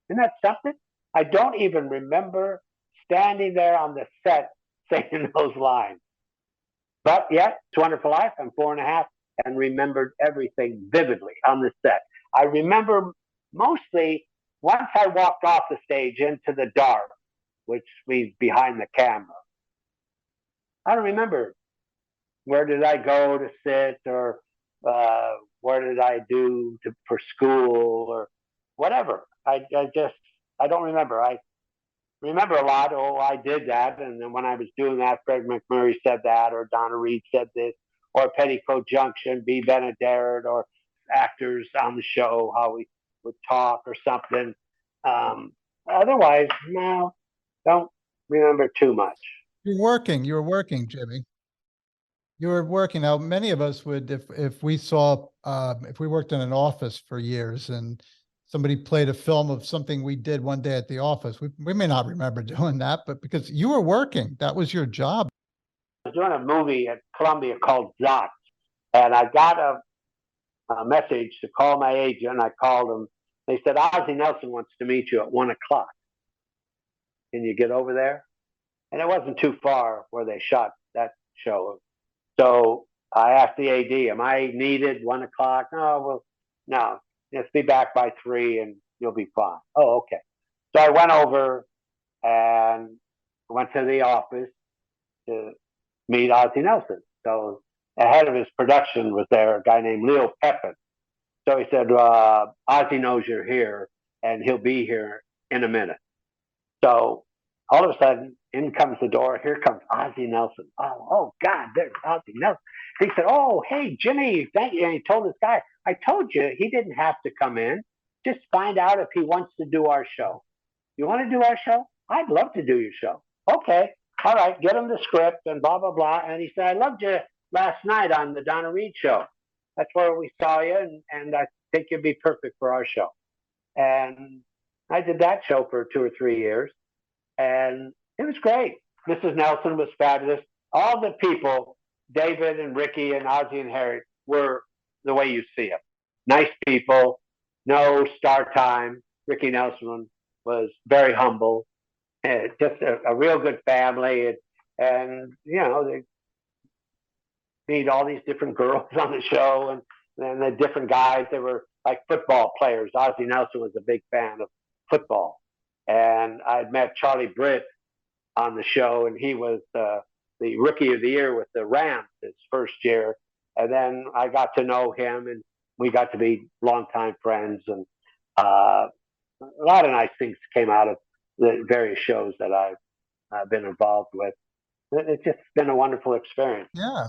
Isn't that something? I don't even remember standing there on the set saying those lines. But yet, It's Wonderful Life, I'm 4.5, and remembered everything vividly on the set. I remember mostly once I walked off the stage into the dark, which means behind the camera. I don't remember where did I go to sit, or where did I do for school, or whatever. I don't remember. I remember a lot. Oh, I did that, and then when I was doing that, Fred McMurray said that, or Donna Reed said this, or Petticoat Junction, B. Benaderet, or actors on the show, how we would talk or something. Otherwise, no, don't remember too much. You were working, Jimmy. You were working. Now, many of us would, if we saw, if we worked in an office for years and somebody played a film of something we did one day at the office, we may not remember doing that, but because you were working, that was your job. I was doing a movie at Columbia called Zot, and I got a message to call my agent. I called them. They said, Ozzie Nelson wants to meet you at 1:00. Can you get over there? And it wasn't too far where they shot that show. So I asked the AD, am I needed 1:00? No, well, no, just be back by 3 and you'll be fine. Oh, okay. So I went over and went to the office to meet Ozzie Nelson. So ahead of his production was there a guy named Leo Pepin. So he said, Ozzie knows you're here and he'll be here in a minute. So all of a sudden, in comes the door. Here comes Ozzie Nelson. Oh God, there's Ozzie Nelson. He said, oh, hey, Jimmy, thank you. And he told this guy, I told you he didn't have to come in. Just find out if he wants to do our show. You want to do our show? I'd love to do your show. Okay. All right. Get him the script and blah, blah, blah. And he said, I loved you last night on the Donna Reed show. That's where we saw you. And I think you'd be perfect for our show. And I did that show for 2 or 3 years. And it was great. Mrs. Nelson was fabulous. All the people, David and Ricky and Ozzie and Harry, were the way you see them. Nice people, no star time. Ricky Nelson was very humble, just a real good family. And you know, they meet all these different girls on the show and the different guys. There were like football players. Ozzie Nelson was a big fan of football. And I'd met Charlie Britt on the show, and he was the rookie of the year with the Rams his first year. And then I got to know him, and we got to be longtime friends. And a lot of nice things came out of the various shows that I've been involved with. It's just been a wonderful experience. Yeah.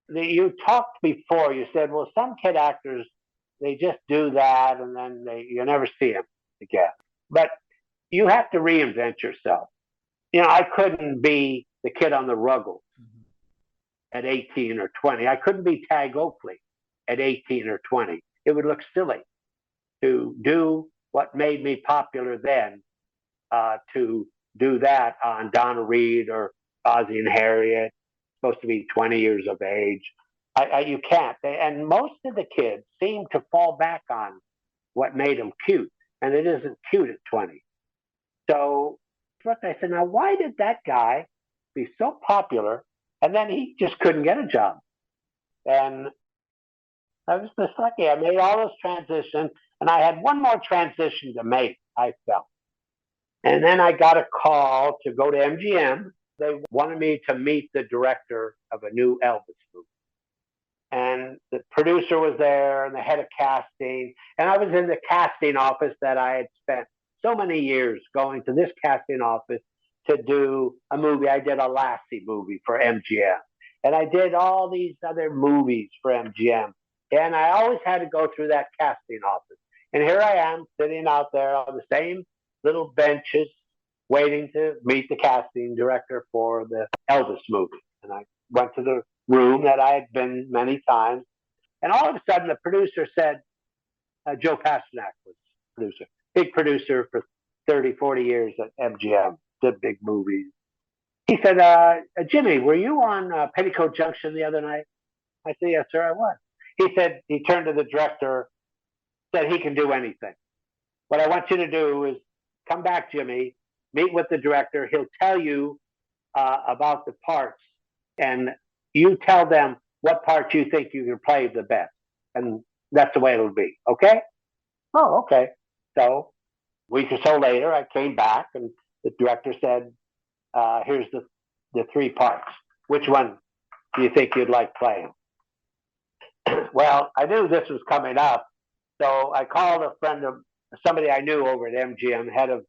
You talked before, you said, well, some kid actors, they just do that and then you never see them again. But you have to reinvent yourself. I couldn't be the kid on the Ruggles at 18 or 20. I couldn't be Tag Oakley at 18 or 20. It would look silly to do what made me popular then, to do that on Donna Reed or Ozzie and Harriet, supposed to be 20 years of age. You can't. And most of the kids seem to fall back on what made them cute, and it isn't cute at 20. So I said, now why did that guy be so popular and then he just couldn't get a job? And I was just lucky. I made all those transitions, and I had one more transition to make, I felt. And then I got a call to go to MGM. They wanted me to meet the director of a new Elvis movie. And the producer was there and the head of casting. And I was in the casting office that I had spent so many years going to this casting office to do a movie. I did a Lassie movie for MGM. And I did all these other movies for MGM. And I always had to go through that casting office. And here I am sitting out there on the same little benches waiting to meet the casting director for the Elvis movie. And I went to the room that I had been many times. And all of a sudden, the producer said, Joe Pasternak was producer, big producer for 30, 40 years at MGM, did big movies. He said, Jimmy, were you on Petticoat Junction the other night? I said, yes, sir, I was. He said, he turned to the director, said he can do anything. What I want you to do is come back, Jimmy, meet with the director. He'll tell you about the parts, and you tell them what part you think you can play the best. And that's the way it'll be. Okay? Oh, okay. So a week or so later, I came back, and the director said, here's the three parts. Which one do you think you'd like playing? Well, I knew this was coming up, so I called a friend of somebody I knew over at MGM, head of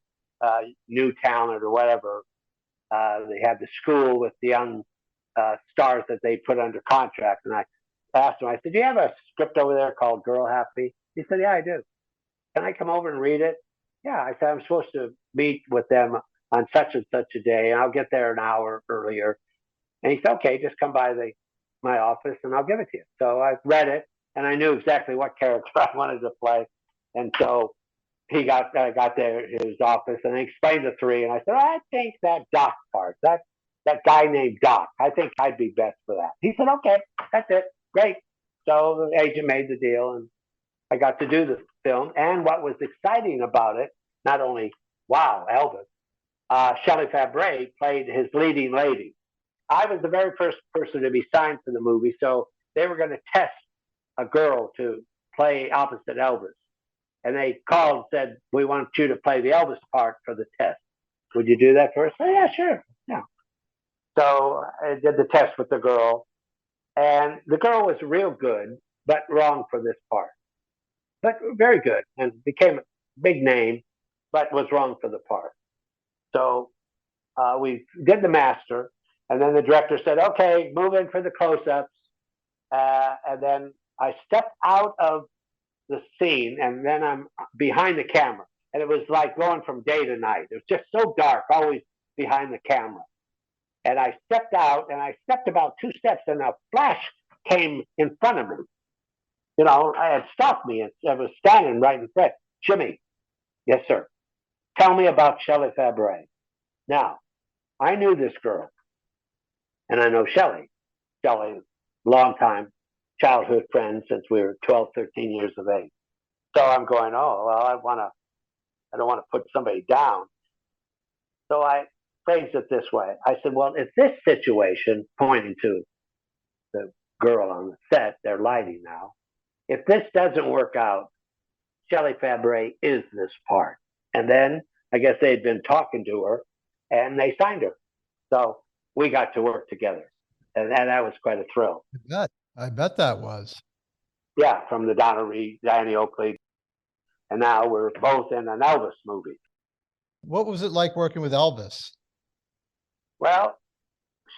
new talent or whatever. They had the school with the young stars that they put under contract. And I asked him, I said, do you have a script over there called Girl Happy? He said, yeah, I do. Can I come over and read it? Yeah, I said, I'm supposed to meet with them on such and such a day, and I'll get there an hour earlier. And he said, okay, just come by my office and I'll give it to you. So I read it, and I knew exactly what character I wanted to play. And so I got there to his office, and I explained the three, and I said, I think that Doc part, that guy named Doc, I think I'd be best for that. He said, okay, that's it, great. So the agent made the deal, and I got to do the film. And what was exciting about it, not only, wow, Elvis, Shelley Fabre played his leading lady. I was the very first person to be signed for the movie, so they were going to test a girl to play opposite Elvis. And they called and said, we want you to play the Elvis part for the test. Would you do that for us? Oh, yeah, sure. Yeah. So I did the test with the girl. And the girl was real good, but wrong for this part. But very good, and became a big name, but was wrong for the part. So we did the master, and then the director said, okay, move in for the close-ups. And then I stepped out of the scene, and then I'm behind the camera. And it was like going from day to night. It was just so dark, always behind the camera. And I stepped out, and I stepped about 2 steps, and a flash came in front of me. You know, I had stopped me, and I was standing right in front. Jimmy, yes, sir. Tell me about Shelley Fabre. Now, I knew this girl, and I know Shelley. Shelley, long time childhood friends since we were 12, 13 years of age. So I'm going, oh, well, I don't want to put somebody down. So I phrased it this way. I said, well, if this situation, pointing to the girl on the set, they're lighting now, if this doesn't work out, Shelley Fabre is this part. And then I guess they'd been talking to her and they signed her. So we got to work together. And that was quite a thrill. I bet that was. Yeah, from the Donna Reed, Diane Oakley, and now we're both in an Elvis movie. What was it like working with Elvis? Well,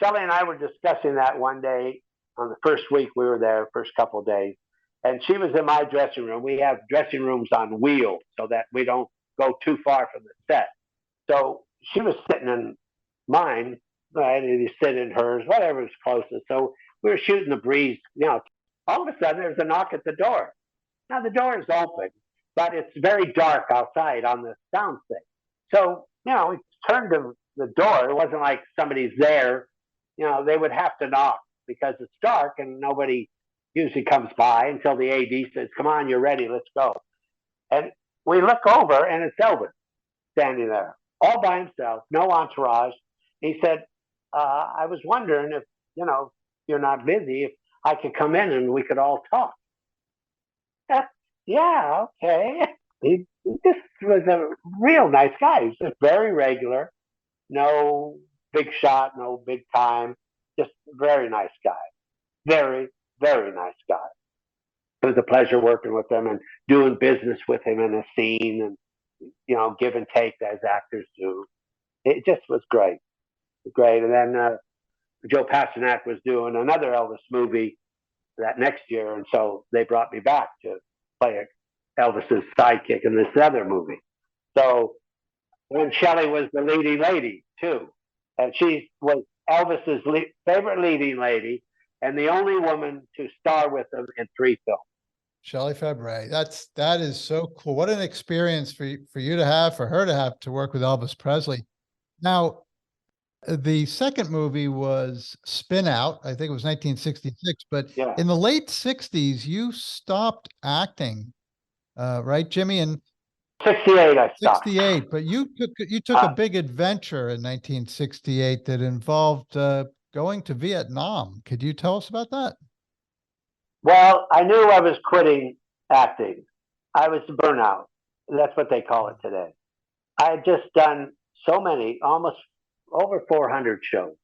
Shelley and I were discussing that one day on the first week we were there, first couple of days. And she was in my dressing room. We have dressing rooms on wheels so that we don't go too far from the set. So she was sitting in mine, right? And you sit in hers, whatever was closest. So we were shooting the breeze. All of a sudden there's a knock at the door. Now the door is open, but it's very dark outside on the sound thing. So, we turned to the door. It wasn't like somebody's there. They would have to knock because it's dark and nobody usually comes by until the AD says, come on, you're ready, let's go. And we look over and it's Elvis standing there all by himself, no entourage. He said, I was wondering if, you're not busy, if I could come in and we could all talk. Yeah, okay. He just was a real nice guy. He was just very regular, no big shot, no big time, just very nice guy. Very, very nice guy. It was a pleasure working with him and doing business with him in a scene and, give and take as actors do. It just was great. Great. And then Joe Pasternak was doing another Elvis movie that next year. And so they brought me back to play Elvis's sidekick in this other movie. So when Shelley was the leading lady too, and she was Elvis's favorite leading lady and the only woman to star with him in 3 films. Shelley Fabre. That is so cool. What an experience for you to have, for her to have to work with Elvis Presley. Now, the second movie was Spinout. I think it was 1966, but in the late 60s, you stopped acting, right, Jimmy? And 68, I stopped. 68, but you took a big adventure in 1968 that involved going to Vietnam. Could you tell us about that? Well, I knew I was quitting acting. I was burnout. That's what they call it today. I had just done so many, almost over 400 shows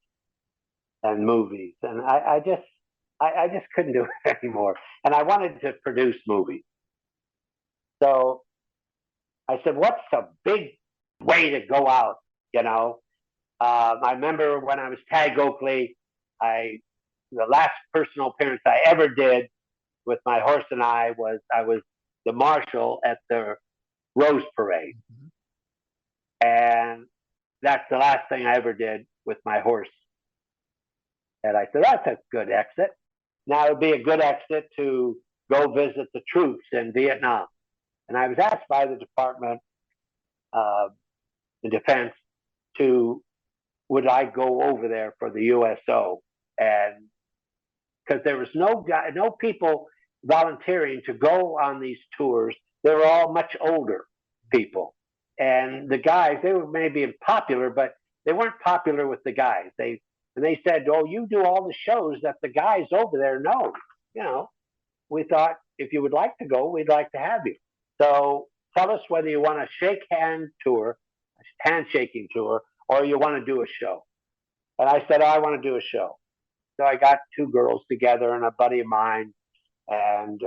and movies, and I just couldn't do it anymore. And I wanted to produce movies. So I said, what's a big way to go out, I remember when I was Tag Oakley, the last personal appearance I ever did with my horse and I was the marshal at the Rose Parade. Mm-hmm. And that's the last thing I ever did with my horse. And I said, that's a good exit. Now it would be a good exit to go visit the troops in Vietnam. And I was asked by the Department of Defense would I go over there for the USO? And because there was no people volunteering to go on these tours. They were all much older people. And the guys, they were maybe popular, but they weren't popular with the guys. They said, oh, you do all the shows that the guys over there know. We thought if you would like to go, we'd like to have you. So tell us whether you want a shake hand tour, a handshaking tour, or you want to do a show. And I said, I want to do a show. So I got 2 girls together and a buddy of mine, and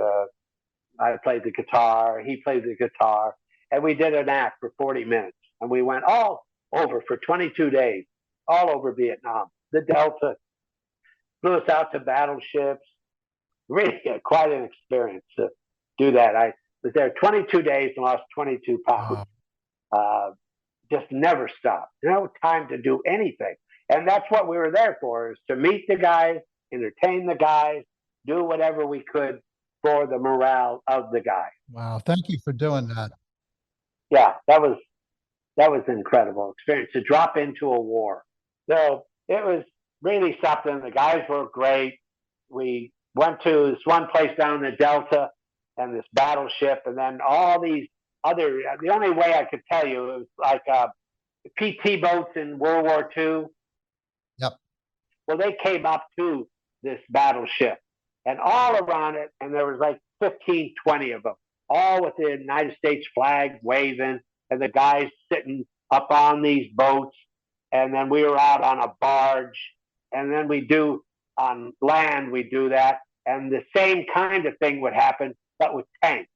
I played the guitar, he played the guitar, and we did an act for 40 minutes. And we went all over for 22 days, all over Vietnam, the Delta, flew us out to battleships. Really quite an experience to do that. I was there 22 days and lost 22 pounds. Wow. Just never stopped. No time to do anything. And that's what we were there for, is to meet the guys, entertain the guys, do whatever we could for the morale of the guys. Wow. Thank you for doing that. Yeah, that was an incredible experience to drop into a war. So it was really something. The guys were great. We went to this one place down in the Delta and this battleship, and then all these other, the only way I could tell you, it was like PT boats in World War II. Yep. Well, they came up to this battleship and all around it, and there was like 15, 20 of them. all with the United States flag waving, and the guys sitting up on these boats, and then we were out on a barge, and then we do on land, we do that, and the same kind of thing would happen, but with tanks.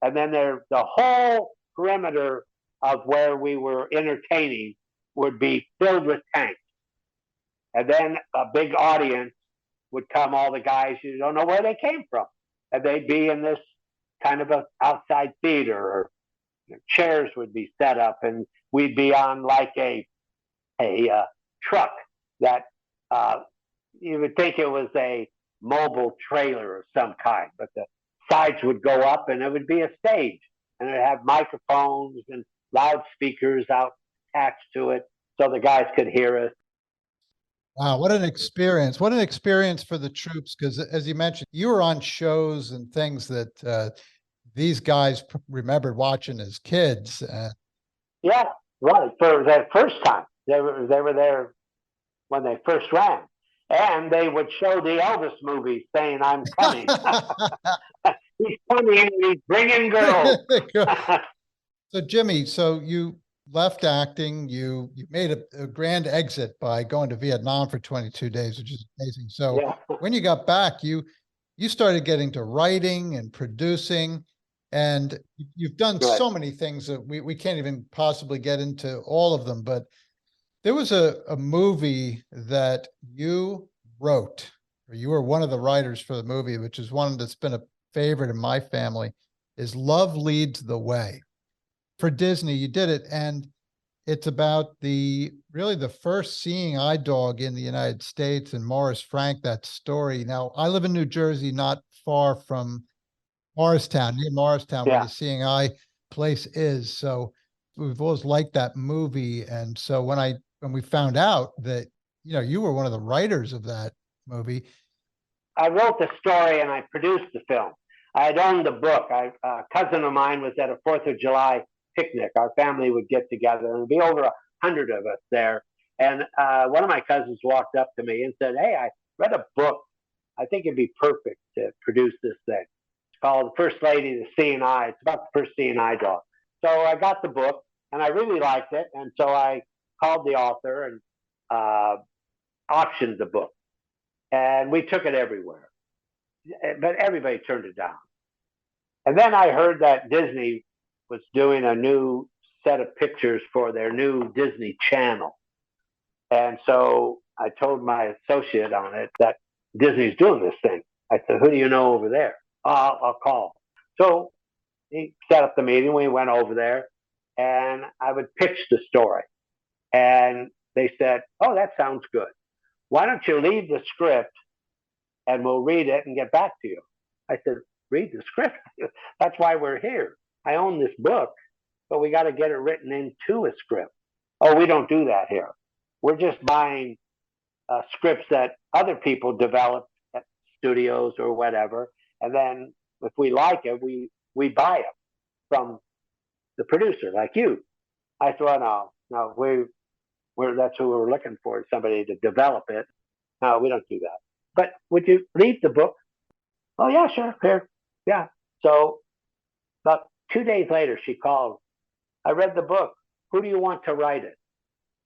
And then the whole perimeter of where we were entertaining would be filled with tanks. And then a big audience would come, all the guys, you don't know where they came from. And they'd be in this kind of a outside theater, or chairs would be set up, and we'd be on like a truck that you would think it was a mobile trailer of some kind, but the sides would go up and it would be a stage, and it would have microphones and loudspeakers out attached to it so the guys could hear us. Wow, what an experience. What an experience for the troops, because as you mentioned, you were on shows and things that these guys remembered watching as kids. Yeah, right. For the first time. They were there when they first ran. And they would show the Elvis movie saying, "I'm coming." He's coming and he's bringing girls. So Jimmy, so you left acting, you made a grand exit by going to Vietnam for 22 days, which is amazing. So Yeah. when you got back, you started getting to writing and producing, and you've done Right. so many things that we can't even possibly get into all of them. But there was a movie that you wrote, or you were one of the writers for the movie, which is one that's been a favorite in my family, is Love Leads the Way. For Disney, you did it, and it's about really the first seeing eye dog in the United States, and Morris Frank, that story. Now, I live in New Jersey, not far from Morristown, near Morristown, where Yeah. the seeing eye place is. So we've always liked that movie. And so when we found out that, you were one of the writers of that movie. I wrote the story and I produced the film. I had owned the book. A cousin of mine was at a 4th of July picnic. Our family would get together, and there'd be over 100 of us there. And one of my cousins walked up to me and said, "Hey, I read a book. I think it'd be perfect to produce this thing. It's called The First Lady, the Seeing Eye. It's about the first seeing eye dog." So I got the book, and I really liked it. And so I called the author and optioned the book. And we took it everywhere. But everybody turned it down. And then I heard that Disney was doing a new set of pictures for their new Disney Channel. And so I told my associate on it that Disney's doing this thing. I said, "Who do you know over there?" I'll call." So he set up the meeting. We went over there, and I would pitch the story. And they said, "Oh, that sounds good. Why don't you leave the script and we'll read it and get back to you?" I said, "Read the script? That's why we're here. I own this book, but we got to get it written into a script." "Oh, we don't do that here. We're just buying scripts that other people develop at studios or whatever. And then if we like it, we buy it from the producer like you." I said, "Well, no, that's who we're looking for, somebody to develop it. No, we don't do that. But would you read the book?" "Oh, yeah, sure. Here." Yeah. So about 2 days later, she called. "I read the book. Who do you want to write it?"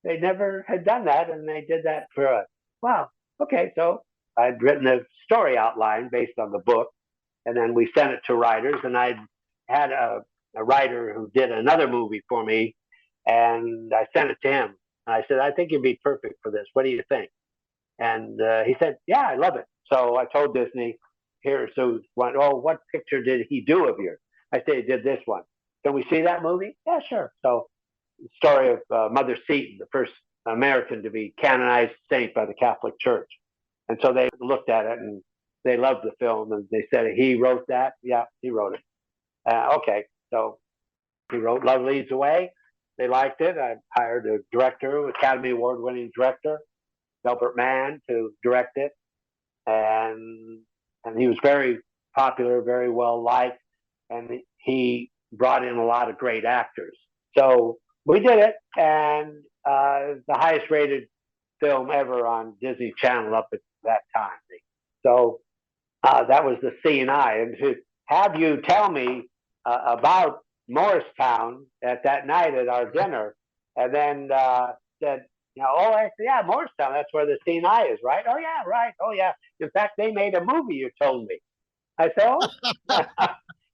They never had done that, and they did that for us. Wow. Okay. So I'd written a story outline based on the book, and then we sent it to writers, and I'd had a writer who did another movie for me, and I sent it to him. And I said, "I think you'd be perfect for this. What do you think?" And he said, "Yeah, I love it." So I told Disney, "Here's who's one. Oh, what picture did he do of yours?" I said, "He did this one. Can we see that movie?" "Yeah, sure." So the story of Mother Seton, the first American to be canonized saint by the Catholic Church. And so they looked at it and they loved the film, and they said, "He wrote that?" "Yeah, he wrote it." Okay. So he wrote Love Leads the Way. They liked it. I hired a director, Academy Award winning director, Delbert Mann, to direct it. And he was very popular, very well liked, and he brought in a lot of great actors. So we did it, and the highest rated film ever on Disney Channel up at that time. So that was The Seeing Eye. And to have you tell me about Morristown at that night at our dinner, and then said, oh, I said, yeah, Morristown, that's where the scene I is, right? Oh, yeah, right. Oh, yeah. In fact, they made a movie, you told me. I said, oh,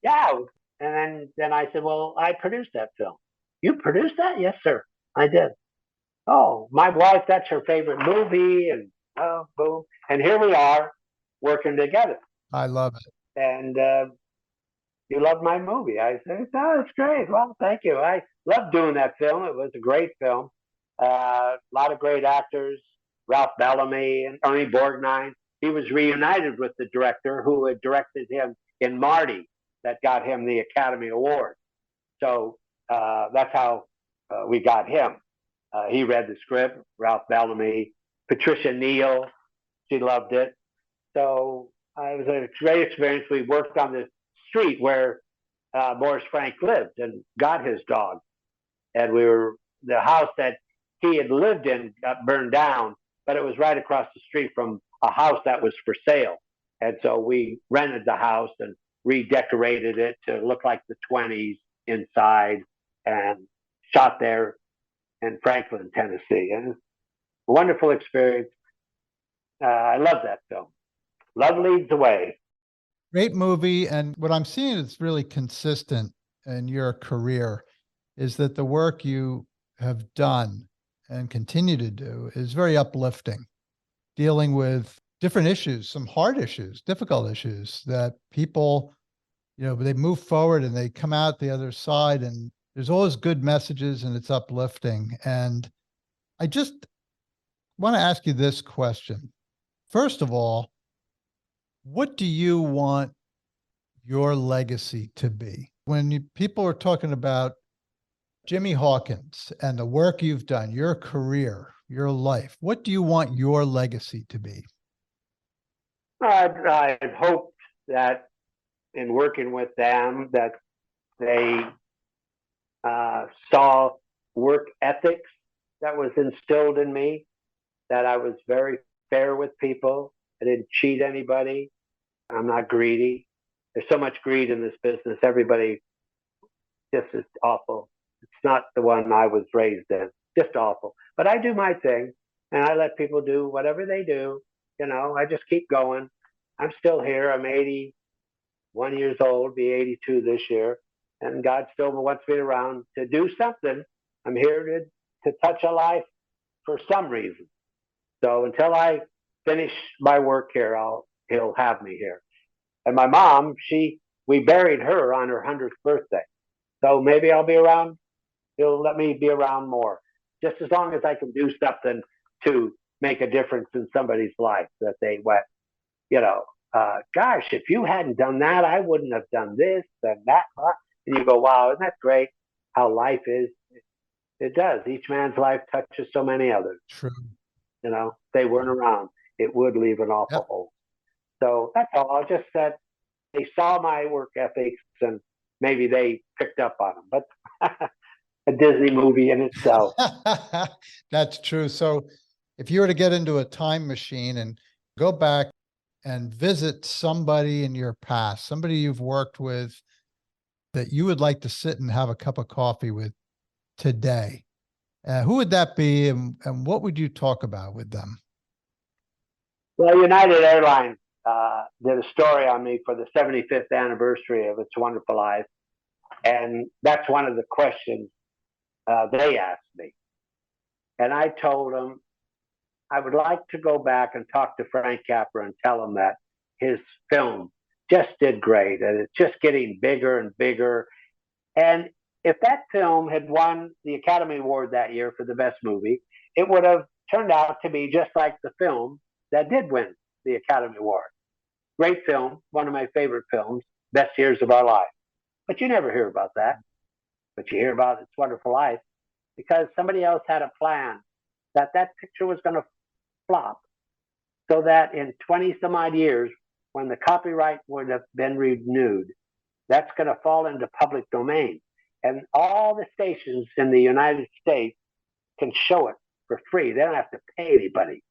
yeah. And then I said, well, I produced that film. You produced that? Yes, sir. I did. Oh, my wife, that's her favorite movie. And oh, boom. And here we are working together. I love it. And you loved my movie. I said, oh, it's great. Well, thank you. I loved doing that film. It was a great film. A lot of great actors, Ralph Bellamy and Ernie Borgnine. He was reunited with the director who had directed him in Marty that got him the Academy Award. So that's how we got him. He read the script, Ralph Bellamy, Patricia Neal, she loved it. So it was a great experience. We worked on the street where Morris Frank lived and got his dog. And the house that he had lived in got burned down, but it was right across the street from a house that was for sale. And so we rented the house and redecorated it to look like the 20s inside and shot there in Franklin, Tennessee. And a wonderful experience. I love that film. Love Leads the Way. Great movie. And what I'm seeing is really consistent in your career is that the work you have done and continue to do is very uplifting, dealing with different issues, some hard issues, difficult issues that people, they move forward and they come out the other side, and there's always good messages and it's uplifting. And I just want to ask you this question. First of all, what do you want your legacy to be? When people are talking about Jimmy Hawkins and the work you've done, your career, your life, what do you want your legacy to be? I hoped that in working with them that they saw work ethics that was instilled in me, that I was very fair with people. I didn't cheat anybody. I'm not greedy. There's so much greed in this business. Everybody just is awful. It's not the one I was raised in. Just awful. But I do my thing, and I let people do whatever they do. I just keep going. I'm still here. I'm 81 years old, be 82 this year, and God still wants me around to do something. I'm here to touch a life for some reason. So until I finish my work here, he'll have me here. And my mom, we buried her on her 100th birthday. So maybe I'll be around. He'll let me be around more, just as long as I can do something to make a difference in somebody's life that they went, gosh, if you hadn't done that, I wouldn't have done this and that. And you go, wow, isn't that great how life is? It does. Each man's life touches so many others. True. If they weren't around, it would leave an awful hole. So that's all. I just said they saw my work ethics and maybe they picked up on them. But a Disney movie in itself. That's true. So if you were to get into a time machine and go back and visit somebody in your past, somebody you've worked with that you would like to sit and have a cup of coffee with today, who would that be, and what would you talk about with them? Well, United Airlines did a story on me for the 75th anniversary of It's a Wonderful Life, and that's one of the questions they asked me. And I told them I would like to go back and talk to Frank Capra and tell him that his film just did great, and it's just getting bigger and bigger. And if that film had won the Academy Award that year for the best movie, it would have turned out to be just like the film that did win the Academy Award. Great film, one of my favorite films, best years of our life. But you never hear about that. But you hear about It's Wonderful Life because somebody else had a plan that picture was going to flop, so that in 20 some odd years, when the copyright would have been renewed, that's going to fall into public domain. And all the stations in the United States can show it for free. They don't have to pay anybody.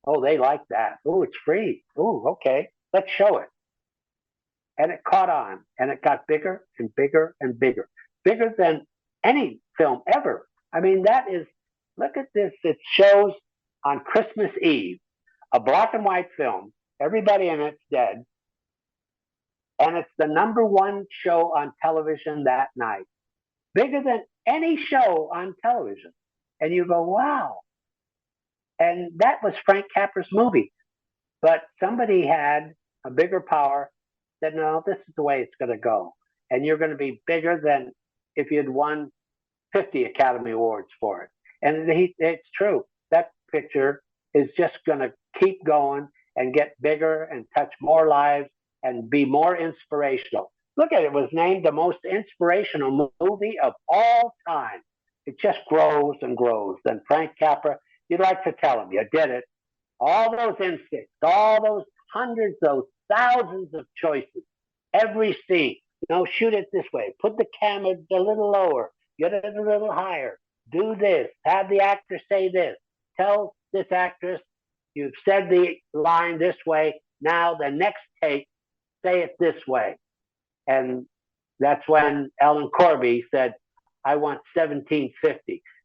Oh, they like that. Oh, it's free. Oh, okay. Let's show it. And it caught on, and it got bigger and bigger and bigger, bigger than any film ever. I mean, look at this. It shows on Christmas Eve, a black and white film. Everybody in it's dead. And it's the number one show on television that night, bigger than any show on television. And you go, wow. And that was Frank Capra's movie. But somebody had a bigger power, said, no, this is the way it's going to go. And you're going to be bigger than if you'd won 50 Academy Awards for it. And it's true. That picture is just going to keep going and get bigger and touch more lives and be more inspirational. Look at it. It was named the most inspirational movie of all time. It just grows and grows. And Frank Capra, you'd like to tell him, you did it. All those instincts, all those hundreds, those thousands of choices, every scene. Shoot it this way. Put the camera a little lower. Get it a little higher. Do this. Have the actor say this. Tell this actress, you've said the line this way. Now the next take, say it this way. And that's when Ellen Corby said, I want $17.50.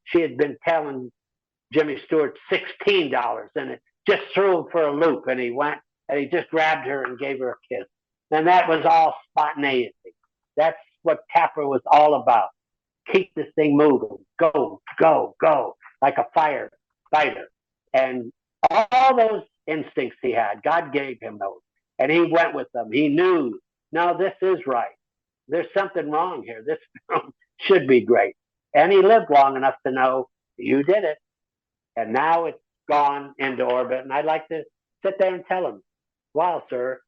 She had been telling Jimmy Stewart $16, and it just threw him for a loop. And he went and he just grabbed her and gave her a kiss. And that was all spontaneity. That's what Capra was all about. Keep this thing moving. Go, go, go. Like a fighter. And all those instincts he had, God gave him those. And he went with them. He knew, no, this is right. There's something wrong here. This film should be great. And he lived long enough to know you did it. And now it's gone into orbit. And I'd like to sit there and tell him, wow, sir,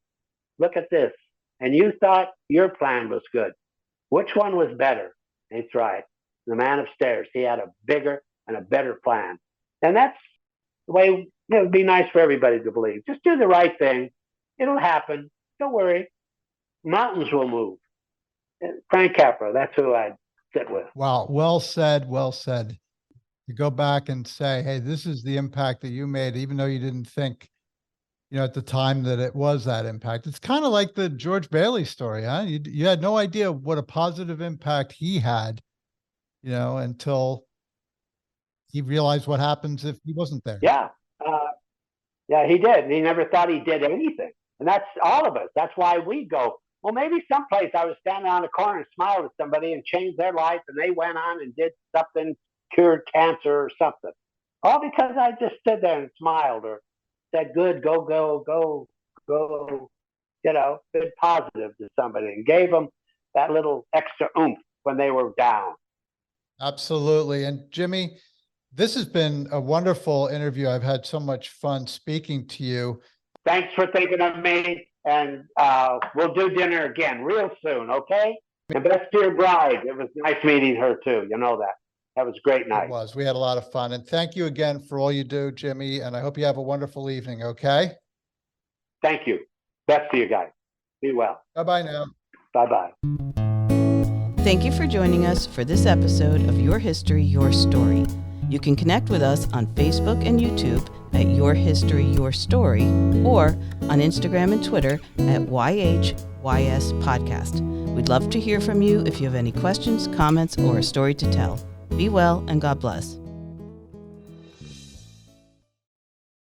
look at this. And you thought your plan was good. Which one was better? That's right. The man upstairs, he had a bigger and a better plan. And that's the way it would be nice for everybody to believe. Just do the right thing. It'll happen. Don't worry. Mountains will move. Frank Capra, that's who I'd sit with. Wow. Well said. Well said. You go back and say, hey, this is the impact that you made, even though you didn't think, at the time that it was that impact. It's kind of like the George Bailey story, huh? You had no idea what a positive impact he had, until he realized what happens if he wasn't there. Yeah. Yeah, he did. He never thought he did anything. And that's all of us. That's why we go, well, maybe someplace I was standing on a corner and smiled at somebody and changed their life, and they went on and did something, cured cancer or something. All because I just stood there and smiled or said, good, go, good positive to somebody and gave them that little extra oomph when they were down. Absolutely. And Jimmy, this has been a wonderful interview. I've had so much fun speaking to you. Thanks for thinking of me. And we'll do dinner again real soon, okay? And best to your bride. It was nice meeting her too. You know that. That was a great night. It was. We had a lot of fun. And thank you again for all you do, Jimmy. And I hope you have a wonderful evening, okay? Thank you. Best to you guys. Be well. Bye-bye now. Bye-bye. Thank you for joining us for this episode of Your History, Your Story. You can connect with us on Facebook and YouTube at Your History, Your Story, or on Instagram and Twitter at YHYS Podcast. We'd love to hear from you if you have any questions, comments, or a story to tell. Be well and God bless.